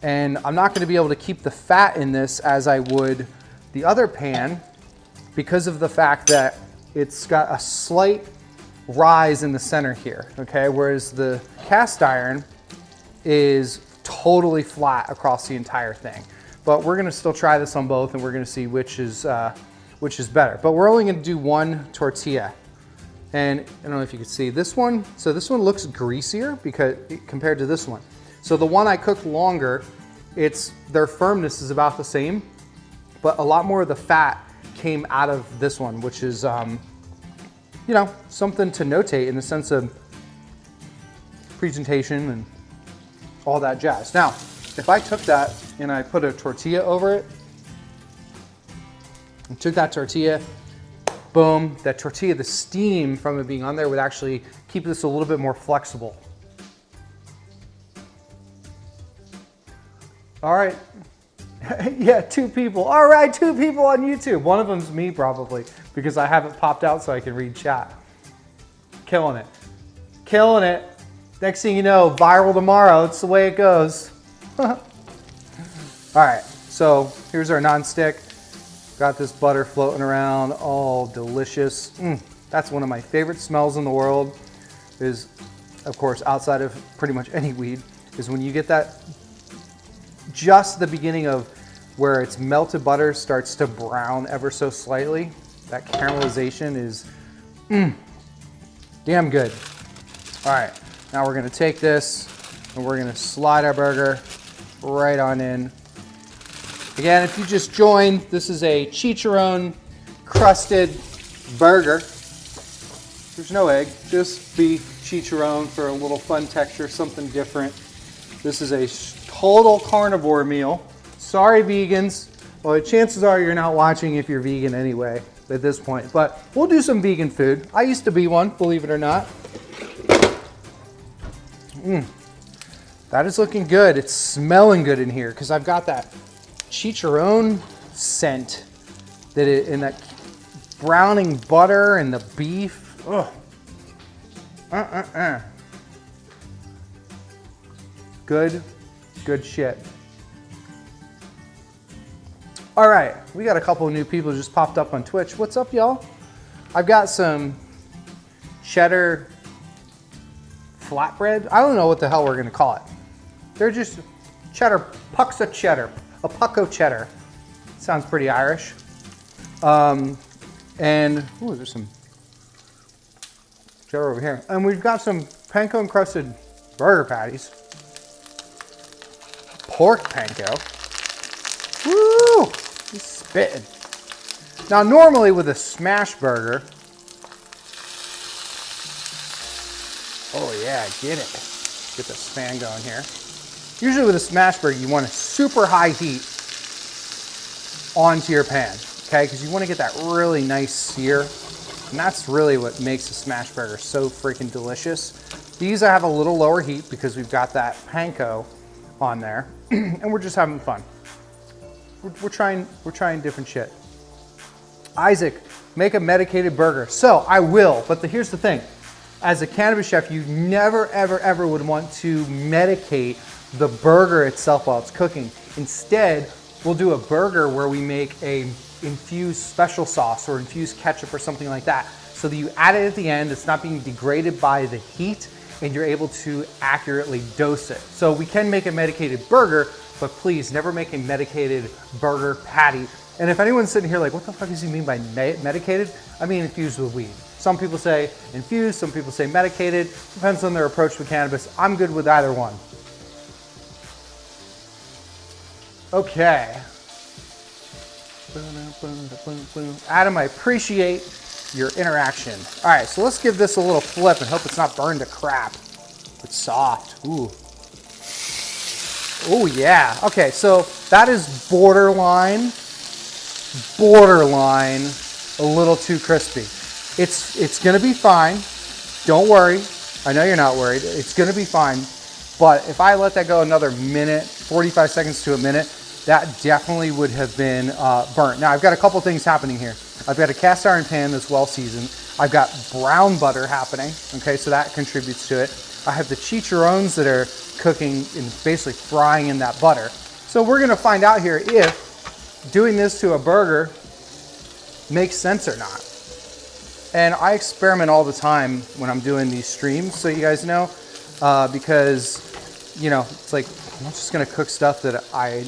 and I'm not gonna be able to keep the fat in this as I would the other pan, because of the fact that it's got a slight rise in the center here, okay? Whereas the cast iron is totally flat across the entire thing. But we're gonna still try this on both, and we're gonna see which is better. But we're only gonna do one tortilla. And I don't know if you can see this one. So this one looks greasier because compared to this one. So the one I cooked longer, their firmness is about the same, but a lot more of the fat came out of this one, which is, you know, something to notate in the sense of presentation and all that jazz. Now, if I took that and I put a tortilla over it, and took that tortilla, boom, that tortilla, the steam from it being on there would actually keep this a little bit more flexible. All right. Yeah, 2 people. All right, 2 people on YouTube. One of them's me probably, because I have it popped out so I can read chat. Killing it. Killing it. Next thing you know, viral tomorrow. It's the way it goes. All right, so here's our nonstick. Got this butter floating around, all delicious. That's one of my favorite smells in the world is, of course, outside of pretty much any weed, is when you get that, just the beginning of where its melted butter starts to brown ever so slightly. That caramelization is damn good. All right, now we're gonna take this and we're gonna slide our burger right on in. Again, if you just joined, this is a chicharron crusted burger. There's no egg, just beef chicharron for a little fun texture, something different. This is a total carnivore meal. Sorry, vegans. Well, chances are you're not watching if you're vegan anyway at this point, but we'll do some vegan food. I used to be one, believe it or not. That is looking good. It's smelling good in here because I've got that chicharron scent that in that browning butter and the beef. Ugh. Good shit. All right, we got a couple of new people just popped up on Twitch. What's up, y'all? I've got some cheddar flatbread. I don't know what the hell we're gonna call it. They're just cheddar, pucks of cheddar, a puck of cheddar. Sounds pretty Irish. And, ooh, there's some cheddar over here. And we've got some panko encrusted burger patties. Pork panko. Woo! He's spitting. Now, normally with a smash burger, oh yeah, get it. Get this fan going here. Usually with a smash burger, you want a super high heat onto your pan, okay? Because you want to get that really nice sear. And that's really what makes a smash burger so freaking delicious. These I have a little lower heat because we've got that panko on there. And we're just having fun. We're trying different shit. Isaac, make a medicated burger. So I will, but here's the thing. As a cannabis chef, you never, ever, ever would want to medicate the burger itself while it's cooking. Instead, we'll do a burger where we make a infused special sauce or infused ketchup or something like that, so that you add it at the end, it's not being degraded by the heat, and you're able to accurately dose it. So we can make a medicated burger, but please never make a medicated burger patty. And if anyone's sitting here like, what the fuck does he mean by medicated? I mean infused with weed. Some people say infused, some people say medicated. Depends on their approach to cannabis. I'm good with either one. Okay. Adam, I appreciate your interaction. All right, so let's give this a little flip and hope it's not burned to crap. It's soft. Ooh. Oh yeah. Okay, so that is borderline a little too crispy. It's gonna be fine. Don't worry. I know you're not worried. It's gonna be fine. But if I let that go another minute, 45 seconds to a minute, that definitely would have been burnt. Now I've got a couple things happening here. I've got a cast iron pan that's well seasoned. I've got brown butter happening, okay, so that contributes to it. I have the chicharrones that are cooking and basically frying in that butter. So we're gonna find out here if doing this to a burger makes sense or not. And I experiment all the time when I'm doing these streams, so you guys know, because, you know, it's like, I'm not just gonna cook stuff that I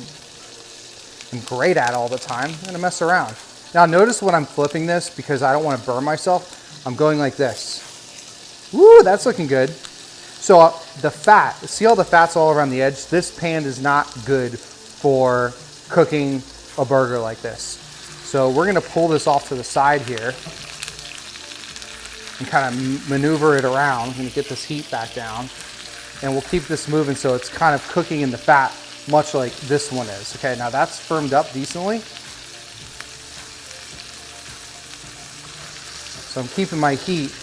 am great at all the time. I'm gonna mess around. Now notice when I'm flipping this, because I don't wanna burn myself, I'm going like this. Woo, that's looking good. So the fat, see all the fat's all around the edge? This pan is not good for cooking a burger like this. So we're gonna pull this off to the side here and kind of maneuver it around. I'm gonna get this heat back down, and we'll keep this moving so it's kind of cooking in the fat, much like this one is. Okay, now that's firmed up decently. So I'm keeping my heat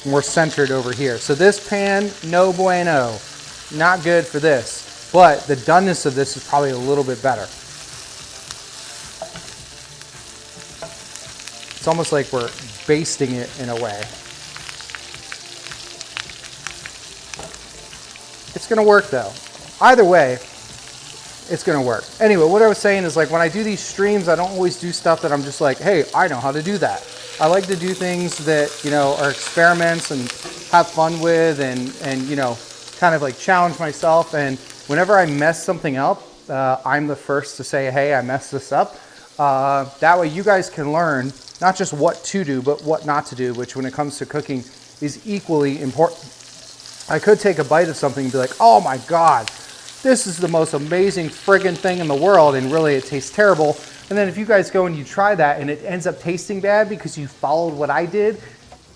more centered over here. So this pan, no bueno, not good for this, but the doneness of this is probably a little bit better. It's almost like we're basting it in a way. It's gonna work though. Either way, it's gonna work. Anyway, what I was saying is like when I do these streams, I don't always do stuff that I'm just like, hey, I know how to do that. I like to do things that, you know, are experiments and have fun with and you know, kind of like challenge myself. And whenever I mess something up, I'm the first to say, hey, I messed this up. That way you guys can learn not just what to do, but what not to do, which when it comes to cooking is equally important. I could take a bite of something and be like, oh my God, this is the most amazing friggin' thing in the world, and really it tastes terrible. And then if you guys go and you try that and it ends up tasting bad because you followed what I did,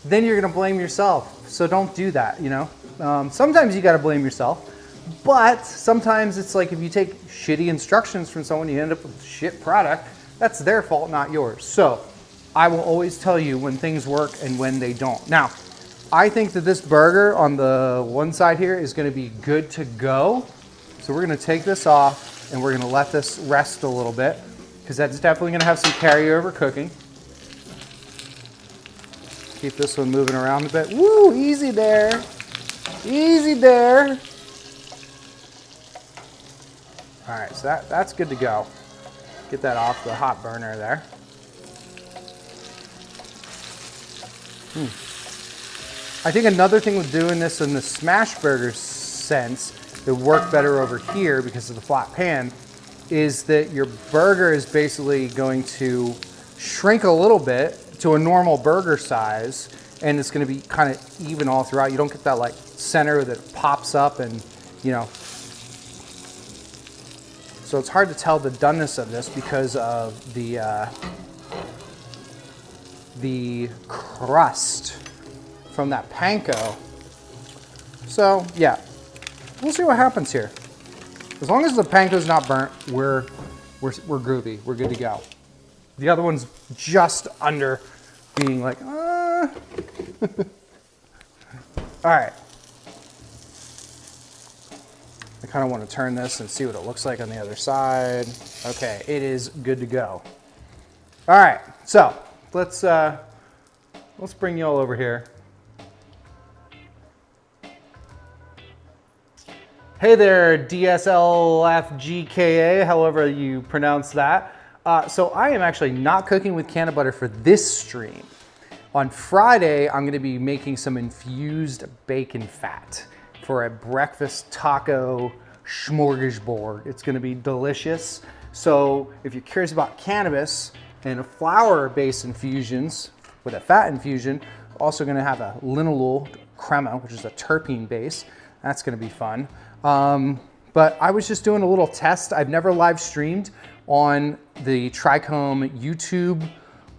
then you're gonna blame yourself. So don't do that, you know? Sometimes you gotta blame yourself, but sometimes it's like if you take shitty instructions from someone, you end up with a shit product, that's their fault, not yours. So I will always tell you when things work and when they don't. Now, I think that this burger on the one side here is gonna be good to go. So we're gonna take this off and we're gonna let this rest a little bit because that's definitely gonna have some carryover cooking. Keep this one moving around a bit. Woo, easy there. Easy there. All right, so that's good to go. Get that off the hot burner there. I think another thing with doing this in the smash burger sense that would work better over here because of the flat pan is that your burger is basically going to shrink a little bit to a normal burger size, and it's going to be kind of even all throughout. You don't get that like center that pops up and, you know. So it's hard to tell the doneness of this because of the crust from that panko. So yeah, we'll see what happens here. As long as the panko's not burnt, we're groovy. We're good to go. The other one's just under being like, All right. I kind of want to turn this and see what it looks like on the other side. Okay, it is good to go. All right, so let's bring you all over here. Hey there, DSLFGKA, however you pronounce that. So I am actually not cooking with can of butter for this stream. On Friday, I'm gonna be making some infused bacon fat for a breakfast taco smorgasbord. It's gonna be delicious. So if you're curious about cannabis and flour-based infusions with a fat infusion, also gonna have a linalool crema, which is a terpene base. That's gonna be fun. But I was just doing a little test. I've never live streamed on the Trichome YouTube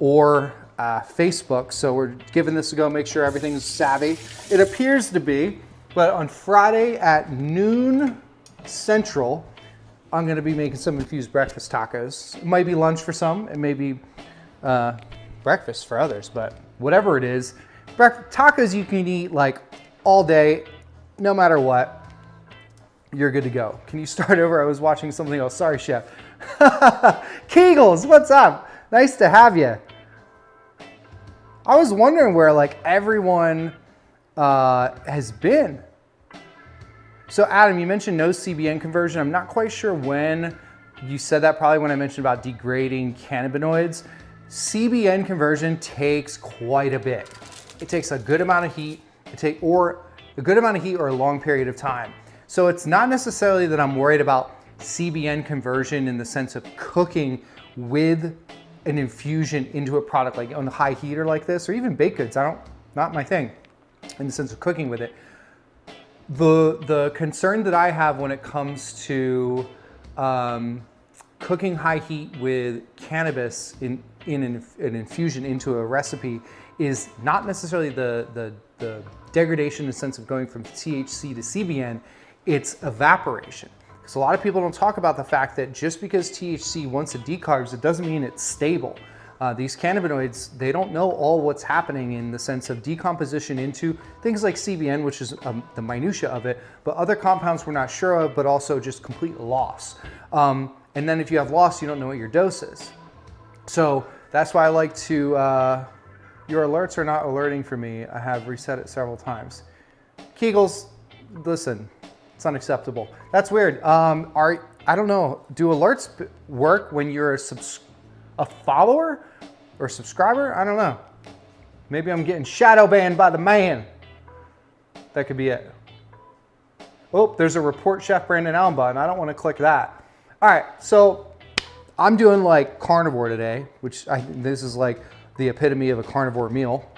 or Facebook, so we're giving this a go, make sure everything's savvy. It appears to be, but on Friday at noon Central, I'm gonna be making some infused breakfast tacos. It might be lunch for some, it may be breakfast for others, but whatever it is, tacos you can eat like all day, no matter what. You're good to go. Can you start over? I was watching something else. Sorry, chef. Kegels, what's up? Nice to have you. I was wondering where like everyone has been. So Adam, you mentioned no CBN conversion. I'm not quite sure when you said that, probably when I mentioned about degrading cannabinoids. CBN conversion takes quite a bit. It takes a good amount of heat, or a long period of time. So it's not necessarily that I'm worried about CBN conversion in the sense of cooking with an infusion into a product like on a high heater like this, or even baked goods. Not my thing in the sense of cooking with it. The concern that I have when it comes to cooking high heat with cannabis in an infusion into a recipe is not necessarily the degradation in the sense of going from THC to CBN, it's evaporation. Because a lot of people don't talk about the fact that just because THC, once it decarbs, it doesn't mean it's stable. These cannabinoids, they don't know all what's happening in the sense of decomposition into things like CBN, which is the minutia of it, but other compounds we're not sure of, but also just complete loss. And then if you have loss, you don't know what your dose is. So that's why I like to, your alerts are not alerting for me. I have reset it several times. Kegels, listen, It's unacceptable. That's weird. I don't know, do alerts work when you're a follower or subscriber? I don't know. Maybe I'm getting shadow banned by the man. That could be it. Oh, there's a report Chef Brandon Allen button. I don't want to click that. All right, so I'm doing like carnivore today, which this is like the epitome of a carnivore meal.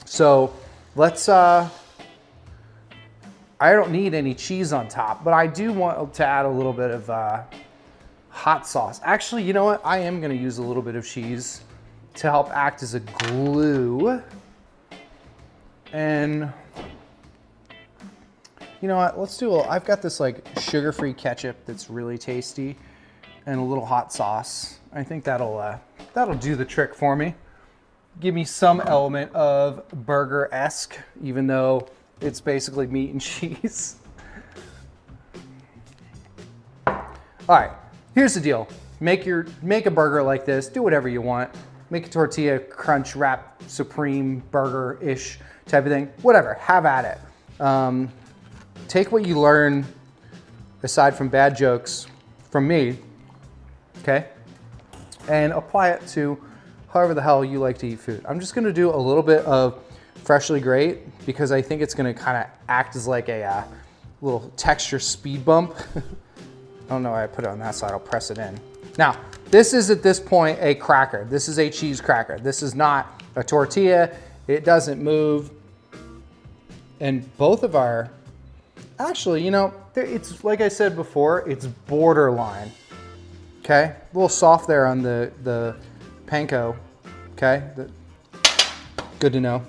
So let's, I don't need any cheese on top, but I do want to add a little bit of hot sauce. Actually, you know what? I am gonna use a little bit of cheese to help act as a glue. And you know what? Let's do I've got this like sugar-free ketchup that's really tasty and a little hot sauce. I think that'll do the trick for me. Give me some element of burger-esque, even though it's basically meat and cheese. All right, here's the deal. Make a burger like this, do whatever you want. Make a tortilla crunch wrap supreme burger-ish type of thing. Whatever, have at it. Take what you learn, aside from bad jokes, from me, okay? And apply it to however the hell you like to eat food. I'm just gonna do a little bit of freshly grate because I think it's gonna kind of act as like a little texture speed bump. I don't know why I put it on that side, I'll press it in. Now, this is at this point a cracker. This is a cheese cracker. This is not a tortilla. It doesn't move. And both of our, actually, you know, it's like I said before, it's borderline. Okay, a little soft there on the panko. Okay, good to know.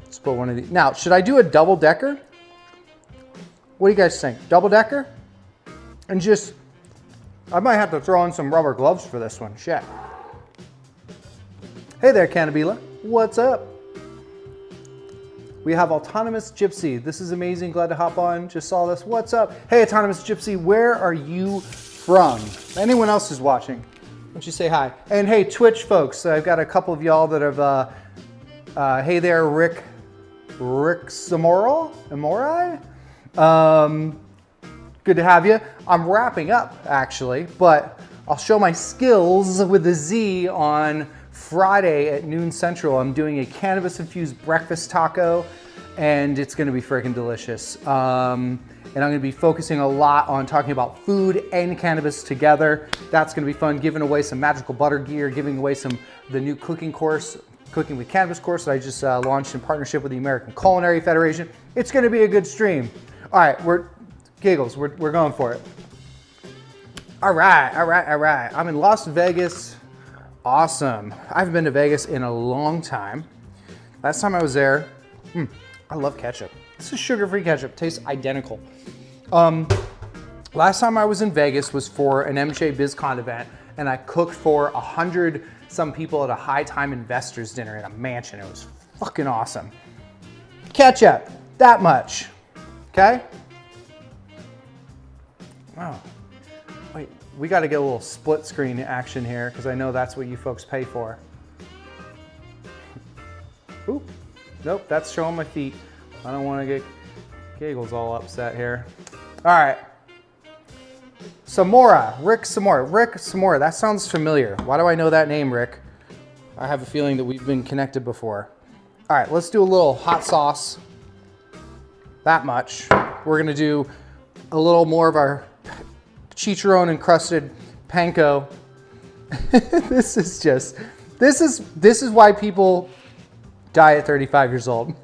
Let's put one of these. Now, should I do a double decker? What do you guys think? Double decker? And just, I might have to throw on some rubber gloves for this one, shit. Hey there, Cannabila, what's up? We have Autonomous Gypsy. This is amazing, glad to hop on, just saw this. What's up? Hey, Autonomous Gypsy, where are you from? Anyone else who's watching, why don't you say hi? And hey, Twitch folks, I've got a couple of y'all that have, hey there, Rick Samorai? Good to have you. I'm wrapping up, actually, but I'll show my skills with a Z on Friday at noon Central. I'm doing a cannabis-infused breakfast taco, and it's gonna be freaking delicious. And I'm gonna be focusing a lot on talking about food and cannabis together. That's gonna be fun, giving away some magical butter gear, giving away the new cooking course, Cooking with Cannabis course that I just launched in partnership with the American Culinary Federation. It's gonna be a good stream. All right, Giggles, we're going for it. All right. I'm in Las Vegas. Awesome. I haven't been to Vegas in a long time. Last time I was there, I love ketchup. This is sugar-free ketchup, tastes identical. Last time I was in Vegas was for an MJ BizCon event, and I cooked for 100 some people at a High Time Investors dinner in a mansion. It was fucking awesome. Ketchup, that much, okay? Wow. Wait, we got to get a little split screen action here because I know that's what you folks pay for. Oop, nope, that's showing my feet. I don't want to get Giggles all upset here. All right. Rick Samora, that sounds familiar. Why do I know that name, Rick? I have a feeling that we've been connected before. All right, let's do a little hot sauce. That much. We're gonna do a little more of our chicharron encrusted panko. This is why people die at 35 years old.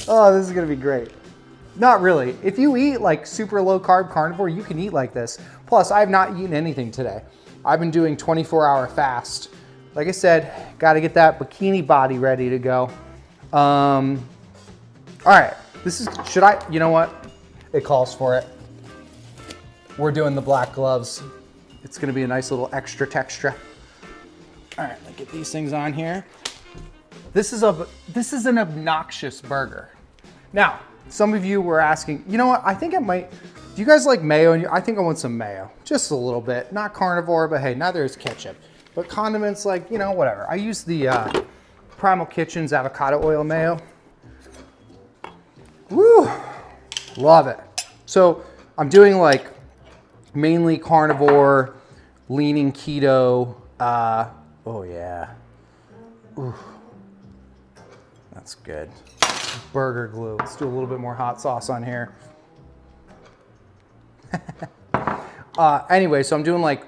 Oh, this is gonna be great. Not really. If you eat like super low carb carnivore, you can eat like this. Plus, I have not eaten anything today. I've been doing 24-hour fast. Like I said, got to get that bikini body ready to go. All right, you know what? It calls for it. We're doing the black gloves. It's gonna be a nice little extra texture. All right, let's get these things on here. This is an obnoxious burger. Now, some of you were asking, you know what, I think I might, do you guys like mayo? I think I want some mayo, just a little bit. Not carnivore, but hey, neither is ketchup. But condiments, like, you know, whatever. I use the Primal Kitchen's avocado oil mayo. Woo, love it. So I'm doing like mainly carnivore, leaning keto. Oh yeah. Ooh, that's good. Burger glue. Let's do a little bit more hot sauce on here. Anyway, so I'm doing like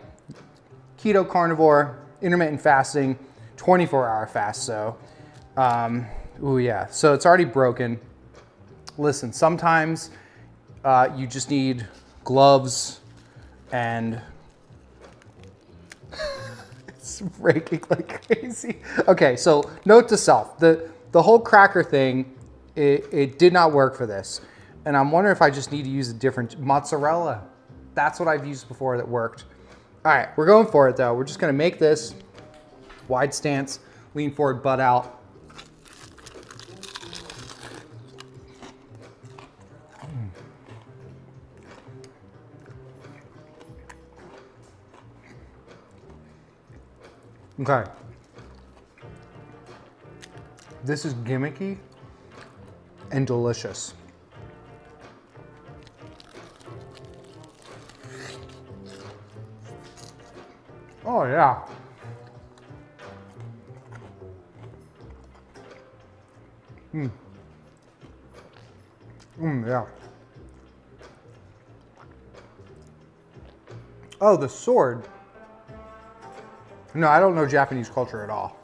keto, carnivore, intermittent fasting, 24-hour fast. So, ooh yeah. So it's already broken. Listen, sometimes you just need gloves and it's breaking like crazy. Okay, so note to self, the whole cracker thing, it did not work for this. And I'm wondering if I just need to use a different mozzarella. That's what I've used before that worked. All right, we're going for it though. We're just gonna make this wide stance, lean forward, butt out. Okay. This is gimmicky and delicious. Oh yeah. Yeah. Oh, the sword. No, I don't know Japanese culture at all.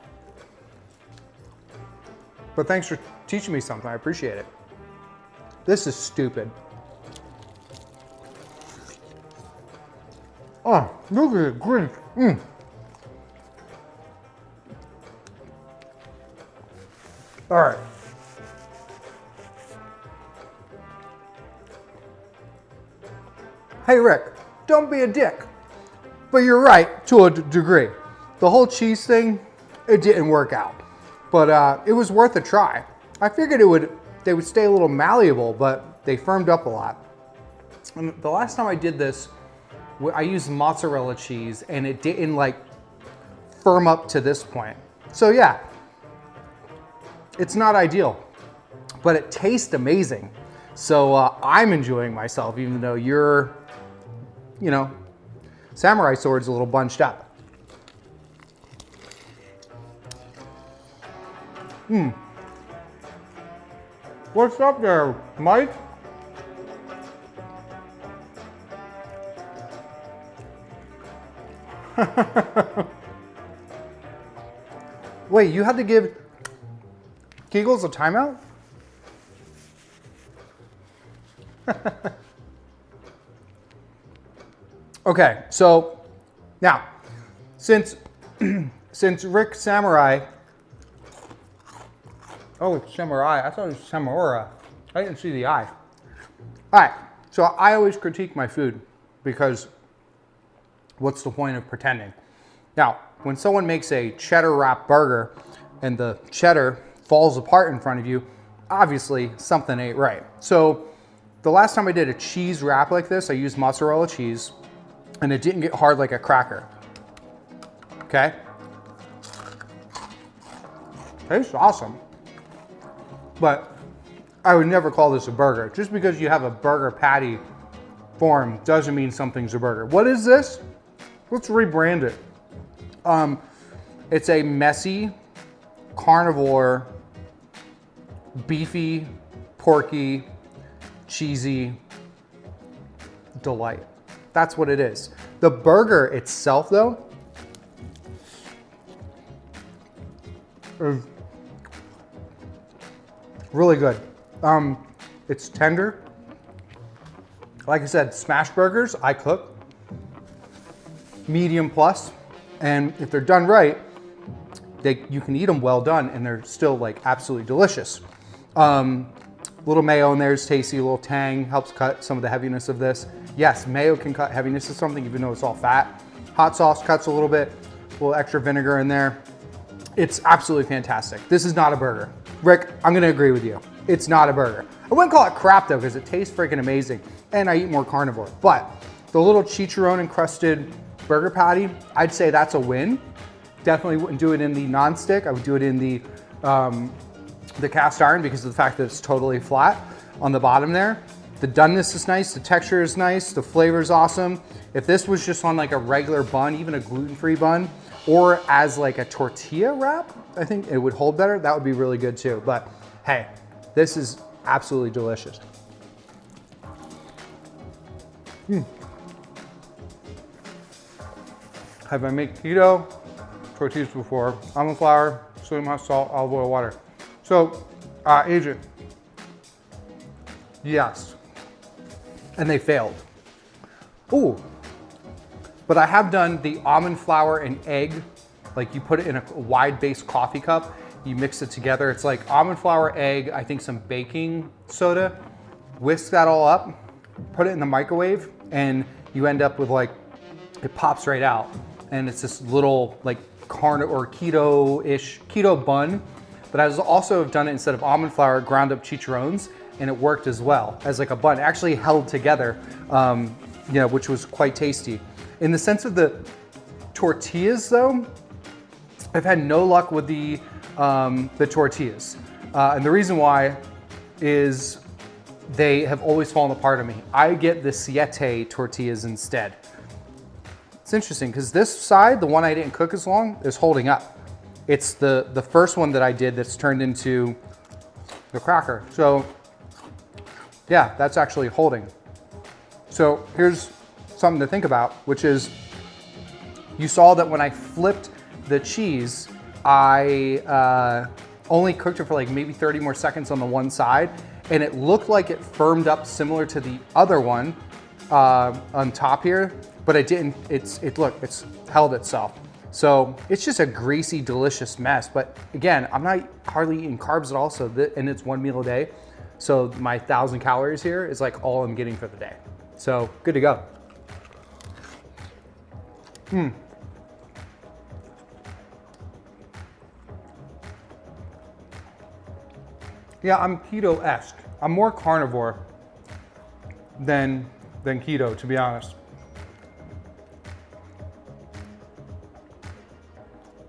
But thanks for teaching me something. I appreciate it. This is stupid. Oh, look at it, green. All right. Hey, Rick, don't be a dick. But you're right, to a degree. The whole cheese thing, it didn't work out. But it was worth a try. I figured they would stay a little malleable, but they firmed up a lot. And the last time I did this, I used mozzarella cheese and it didn't like firm up to this point. So yeah, it's not ideal, but it tastes amazing. So I'm enjoying myself, even though you're, you know, samurai sword's a little bunched up. What's up there, Mike? Wait, you had to give Kegels a timeout? Okay, so now, since Rick Samurai, oh, it's Samurai, I thought it was Samura. I didn't see the I. All right, so I always critique my food because what's the point of pretending? Now, when someone makes a cheddar wrap burger and the cheddar falls apart in front of you, obviously something ain't right. So the last time I did a cheese wrap like this, I used mozzarella cheese and it didn't get hard like a cracker. Okay? Tastes awesome. But I would never call this a burger. Just because you have a burger patty form doesn't mean something's a burger. What is this? Let's rebrand it. It's a messy, carnivore, beefy, porky, cheesy delight. That's what it is. The burger itself, though, is really good. It's tender. Like I said, smash burgers, I cook. Medium plus, and if they're done right, you can eat them well done and they're still like absolutely delicious. Little mayo in there is tasty, a little tang, helps cut some of the heaviness of this. Yes, mayo can cut heaviness of something even though it's all fat. Hot sauce cuts a little bit, a little extra vinegar in there. It's absolutely fantastic. This is not a burger. Rick, I'm gonna agree with you. It's not a burger. I wouldn't call it crap though because it tastes freaking amazing and I eat more carnivore. But the little chicharron encrusted burger patty, I'd say that's a win. Definitely wouldn't do it in the non-stick. I would do it in the cast iron because of the fact that it's totally flat. on the bottom there. The doneness is nice, the texture is nice, the flavor is awesome. If this was just on like a regular bun, even a gluten-free bun, or as like a tortilla wrap, I think it would hold better. That would be really good too. But hey, this is absolutely delicious. Have I made keto tortillas before? Almond flour, sodium hot salt, olive oil, water. So, Agent, yes. And they failed. Ooh. But I have done the almond flour and egg, like you put it in a wide base coffee cup, you mix it together. It's like almond flour, egg, I think some baking soda, whisk that all up, put it in the microwave, and you end up with like, it pops right out. And it's this little like carnivore or keto-ish, keto bun. But I also have done it instead of almond flour, ground up chicharrones, and it worked as well as like a bun. It actually held together, you know, which was quite tasty. In the sense of the tortillas though, I've had no luck with the tortillas. And the reason why is they have always fallen apart on me. I get the siete tortillas instead. It's interesting because this side, the one I didn't cook as long, is holding up. It's the first one that I did that's turned into the cracker. So yeah, that's actually holding. So here's something to think about, which is you saw that when I flipped the cheese, I only cooked it for like maybe 30 more seconds on the one side, and it looked like it firmed up similar to the other one on top here, but it didn't. It's held itself. So it's just a greasy, delicious mess. But again, I'm not hardly eating carbs at all, so and it's one meal a day. So my 1,000 calories here is like all I'm getting for the day. So good to go. Yeah, I'm keto-esque. I'm more carnivore than keto, to be honest.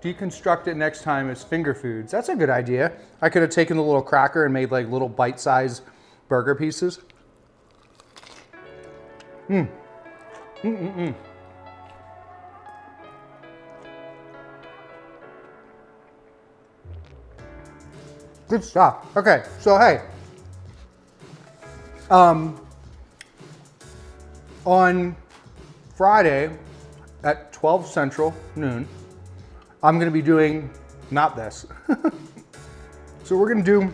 Deconstruct it next time as finger foods. That's a good idea. I could have taken the little cracker and made like little bite-sized burger pieces. Good stuff. Okay, so hey, on Friday at 12 Central, noon, I'm gonna be doing not this. So we're gonna do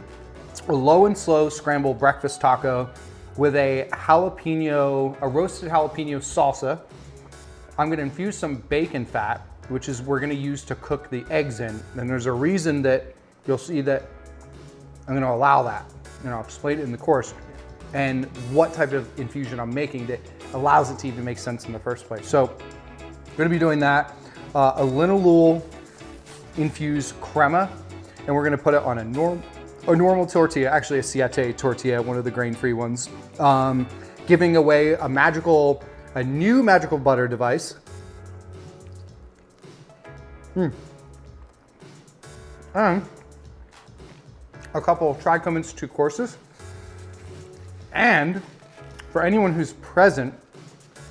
a low and slow scrambled breakfast taco with a roasted jalapeno salsa. I'm gonna infuse some bacon fat, which is we're gonna use to cook the eggs in. And there's a reason that you'll see that I'm gonna allow that. And I'll explain it in the course and what type of infusion I'm making that allows it to even make sense in the first place. So I'm gonna be doing that. A linalool infused crema, and we're gonna put it on a normal tortilla, actually a siete tortilla, one of the grain-free ones. Giving away a new magical butter device. And a couple of Trichome Institute courses. And for anyone who's present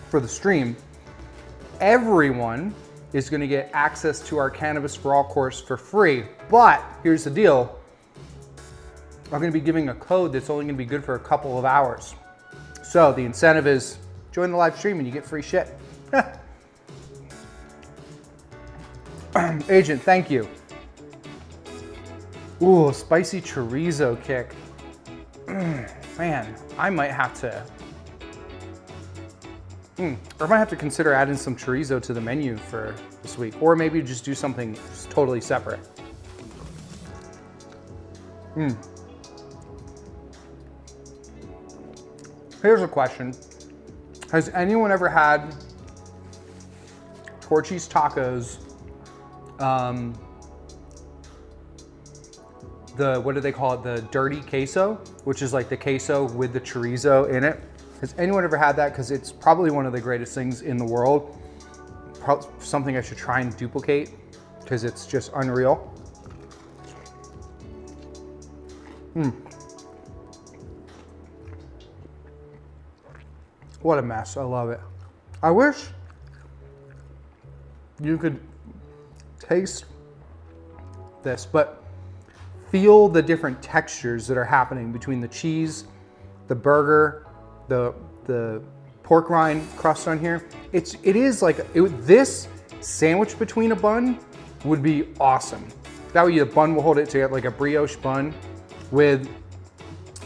for the stream, everyone is gonna get access to our Cannabis for All course for free. But here's the deal. I'm gonna be giving a code that's only gonna be good for a couple of hours. So the incentive is join the live stream and you get free shit. Agent, thank you. Ooh, spicy chorizo kick. Man, I might have to, or I might have to consider adding some chorizo to the menu for this week, or maybe just do something totally separate. Here's a question. Has anyone ever had Torchy's tacos, what do they call it? The dirty queso, which is like the queso with the chorizo in it. Has anyone ever had that? Because it's probably one of the greatest things in the world. Something I should try and duplicate because it's just unreal. What a mess, I love it. I wish you could taste this, but feel the different textures that are happening between the cheese, the burger, the pork rind crust on here. It is like, this sandwich between a bun would be awesome. That way the bun will hold it together like a brioche bun with,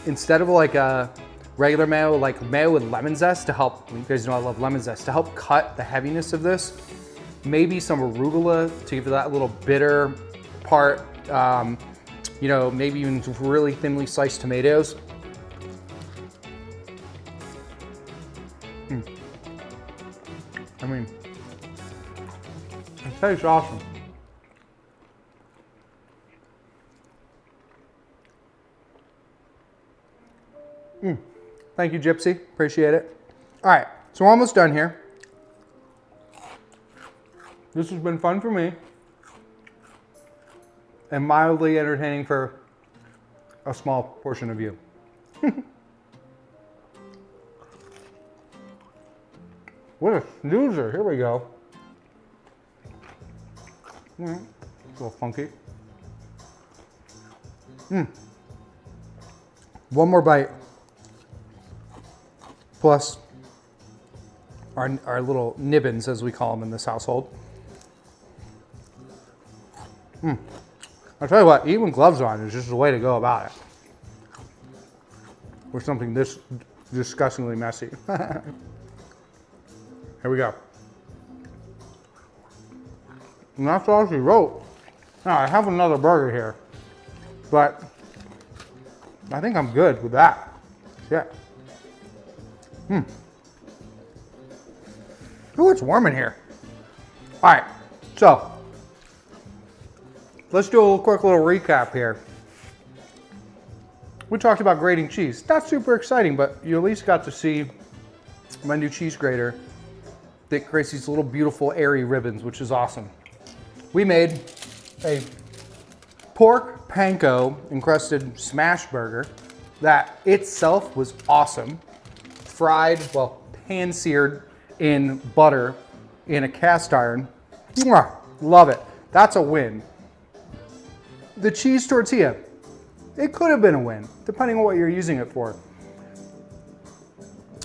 instead of like a regular mayo, like mayo with lemon zest to help, you guys know I love lemon zest, to help cut the heaviness of this. Maybe some arugula to give it that little bitter part. You know, maybe even really thinly sliced tomatoes. I mean, it tastes awesome. Thank you, Gypsy. Appreciate it. All right, so we're almost done here. This has been fun for me and mildly entertaining for a small portion of you. What a snoozer. Here we go. A little funky. One more bite. Plus our little nibbins, as we call them in this household. I'll tell you what, eating with gloves on is just the way to go about it. With something this disgustingly messy. Here we go. And that's all she wrote. Now, I have another burger here, but I think I'm good with that. Yeah. Ooh, it's warm in here. All right, so let's do a quick little recap here. We talked about grating cheese. Not super exciting, but you at least got to see my new cheese grater that creates these little beautiful airy ribbons, which is awesome. We made a pork panko encrusted smash burger that itself was awesome. Fried, well, pan-seared in butter in a cast iron. Mwah, love it. That's a win. The cheese tortilla, it could have been a win, depending on what you're using it for.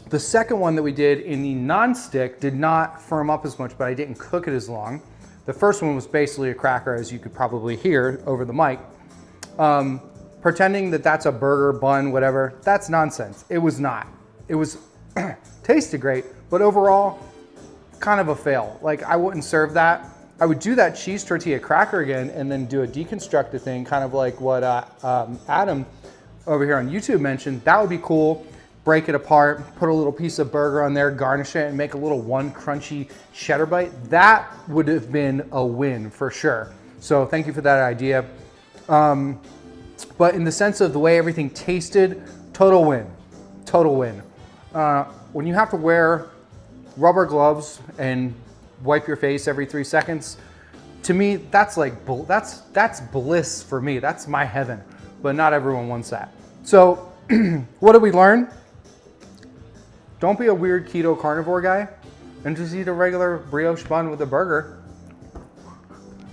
The second one that we did in the non-stick did not firm up as much, but I didn't cook it as long. The first one was basically a cracker, as you could probably hear over the mic. Pretending that that's a burger, bun, whatever, that's nonsense. It was not. It was, tasted great, but overall, kind of a fail. Like, I wouldn't serve that. I would do that cheese tortilla cracker again and then do a deconstructed thing, kind of like what Adam over here on YouTube mentioned. That would be cool. Break it apart, put a little piece of burger on there, garnish it, and make a little one crunchy cheddar bite. That would have been a win for sure. So thank you for that idea. But in the sense of the way everything tasted, total win, total win. When you have to wear rubber gloves and wipe your face every 3 seconds, to me, that's like, that's bliss for me. That's my heaven, but not everyone wants that. So what did we learn? Don't be a weird keto carnivore guy and just eat a regular brioche bun with a burger.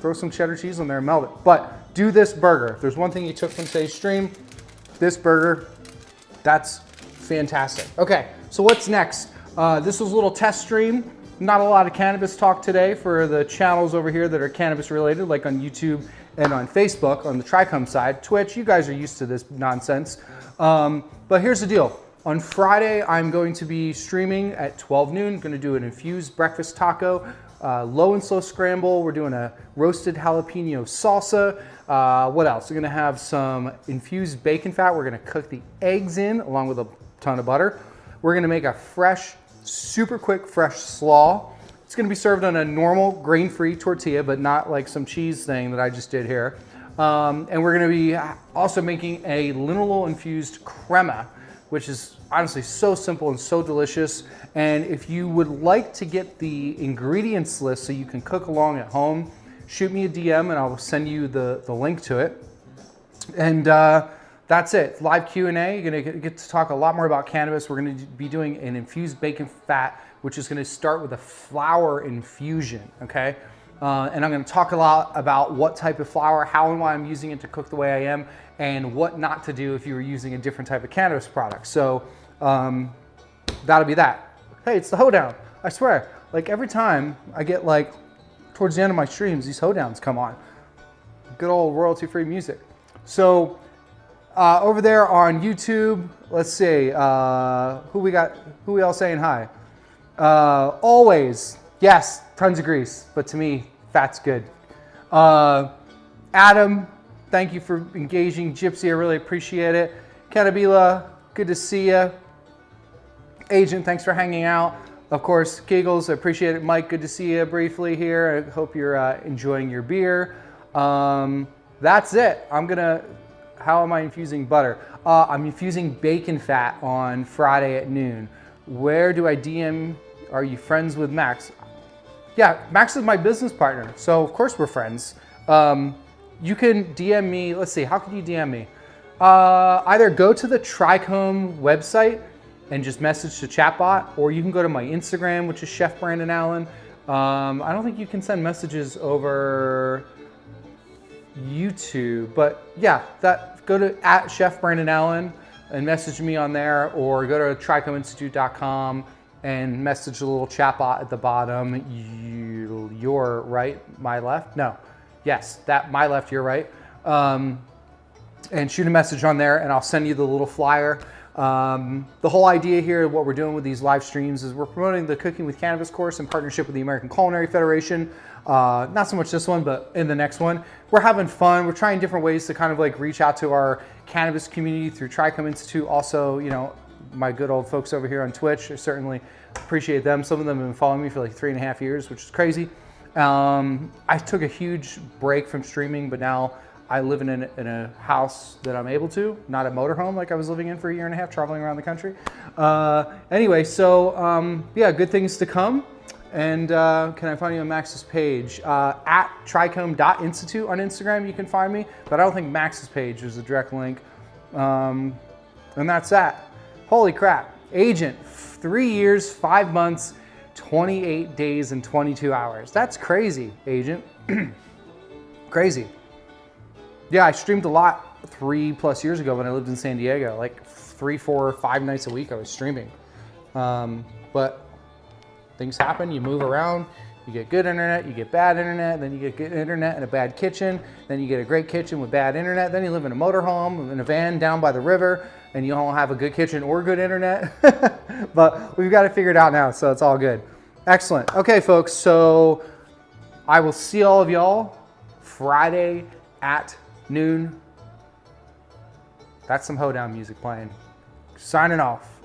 Throw some cheddar cheese on there and melt it. But do this burger. If there's one thing you took from today's stream, this burger, that's fantastic. Okay, so what's next? This was a little test stream. Not a lot of cannabis talk today for the channels over here that are cannabis related, like on YouTube and on Facebook on the Trichome side. Twitch, you guys are used to this nonsense. But here's the deal. On Friday, I'm going to be streaming at 12 noon. I'm gonna do an infused breakfast taco, low and slow scramble. We're doing a roasted jalapeno salsa. What else? We're gonna have some infused bacon fat. We're gonna cook the eggs in along with a ton of butter. We're gonna make a fresh, super quick, fresh slaw. It's gonna be served on a normal grain-free tortilla, but not like some cheese thing that I just did here. And we're gonna be also making a linalool infused crema, which is honestly so simple and so delicious. And if you would like to get the ingredients list so you can cook along at home, shoot me a DM and I'll send you the link to it. And that's it. Live Q&A. You're gonna get to talk a lot more about cannabis. We're gonna be doing an infused bacon fat, which is gonna start with a flour infusion, okay? And I'm gonna talk a lot about what type of flour, how and why I'm using it to cook the way I am, and what not to do if you were using a different type of cannabis product. So that'll be that. Hey, it's the hoedown. I swear, like every time I get like towards the end of my streams, these hoedowns come on. Good old royalty-free music. So over there on YouTube, let's see, who we all saying hi? Always, yes, tons of grease, but to me, fat's good. Adam, thank you for engaging. Gypsy, I really appreciate it. Canabila, good to see you. Agent, thanks for hanging out. Of course, Giggles, I appreciate it. Mike, good to see you briefly here. I hope you're enjoying your beer. That's it. How am I infusing butter? I'm infusing bacon fat on Friday at noon. Where do I DM? Are you friends with Max? Yeah, Max is my business partner, so of course we're friends. You can DM me. Let's see, how can you DM me? Either go to the Trichome website and just message the chatbot, or you can go to my Instagram, which is Chef Brandon Allen. I don't think you can send messages over YouTube, but yeah, go to @Chef Brandon Allen and message me on there, or go to trichomeinstitute.com and message the little chatbot at the bottom. Your right, my left? No, yes, my left, your right. And shoot a message on there, and I'll send you the little flyer. The whole idea here, what we're doing with these live streams, is we're promoting the Cooking with Cannabis course in partnership with the American Culinary Federation. Not so much this one, but in the next one. We're having fun. We're trying different ways to kind of like reach out to our cannabis community through Trichome Institute. Also, you know, my good old folks over here on Twitch, I certainly appreciate them. Some of them have been following me for like 3.5 years, which is crazy. I took a huge break from streaming, but now I live in a house that I'm able to, not a motorhome like I was living in for 1.5 years, traveling around the country. Anyway, so yeah, good things to come. And can I find you on Max's page? At trichome.institute on Instagram, you can find me, but I don't think Max's page is a direct link. And that's that. Holy crap. Agent, 3 years, 5 months, 28 days, and 22 hours. That's crazy, Agent. Crazy. Yeah, I streamed a lot 3+ years ago when I lived in San Diego. Like 3, 4, 5 nights a week I was streaming. But things happen, you move around, you get good internet, you get bad internet, then you get good internet and a bad kitchen, then you get a great kitchen with bad internet, then you live in a motorhome, in a van down by the river, and you don't have a good kitchen or good internet. But we've got it figured out now, so it's all good. Excellent. Okay, folks, so I will see all of y'all Friday at noon. That's some hoedown music playing. Signing off.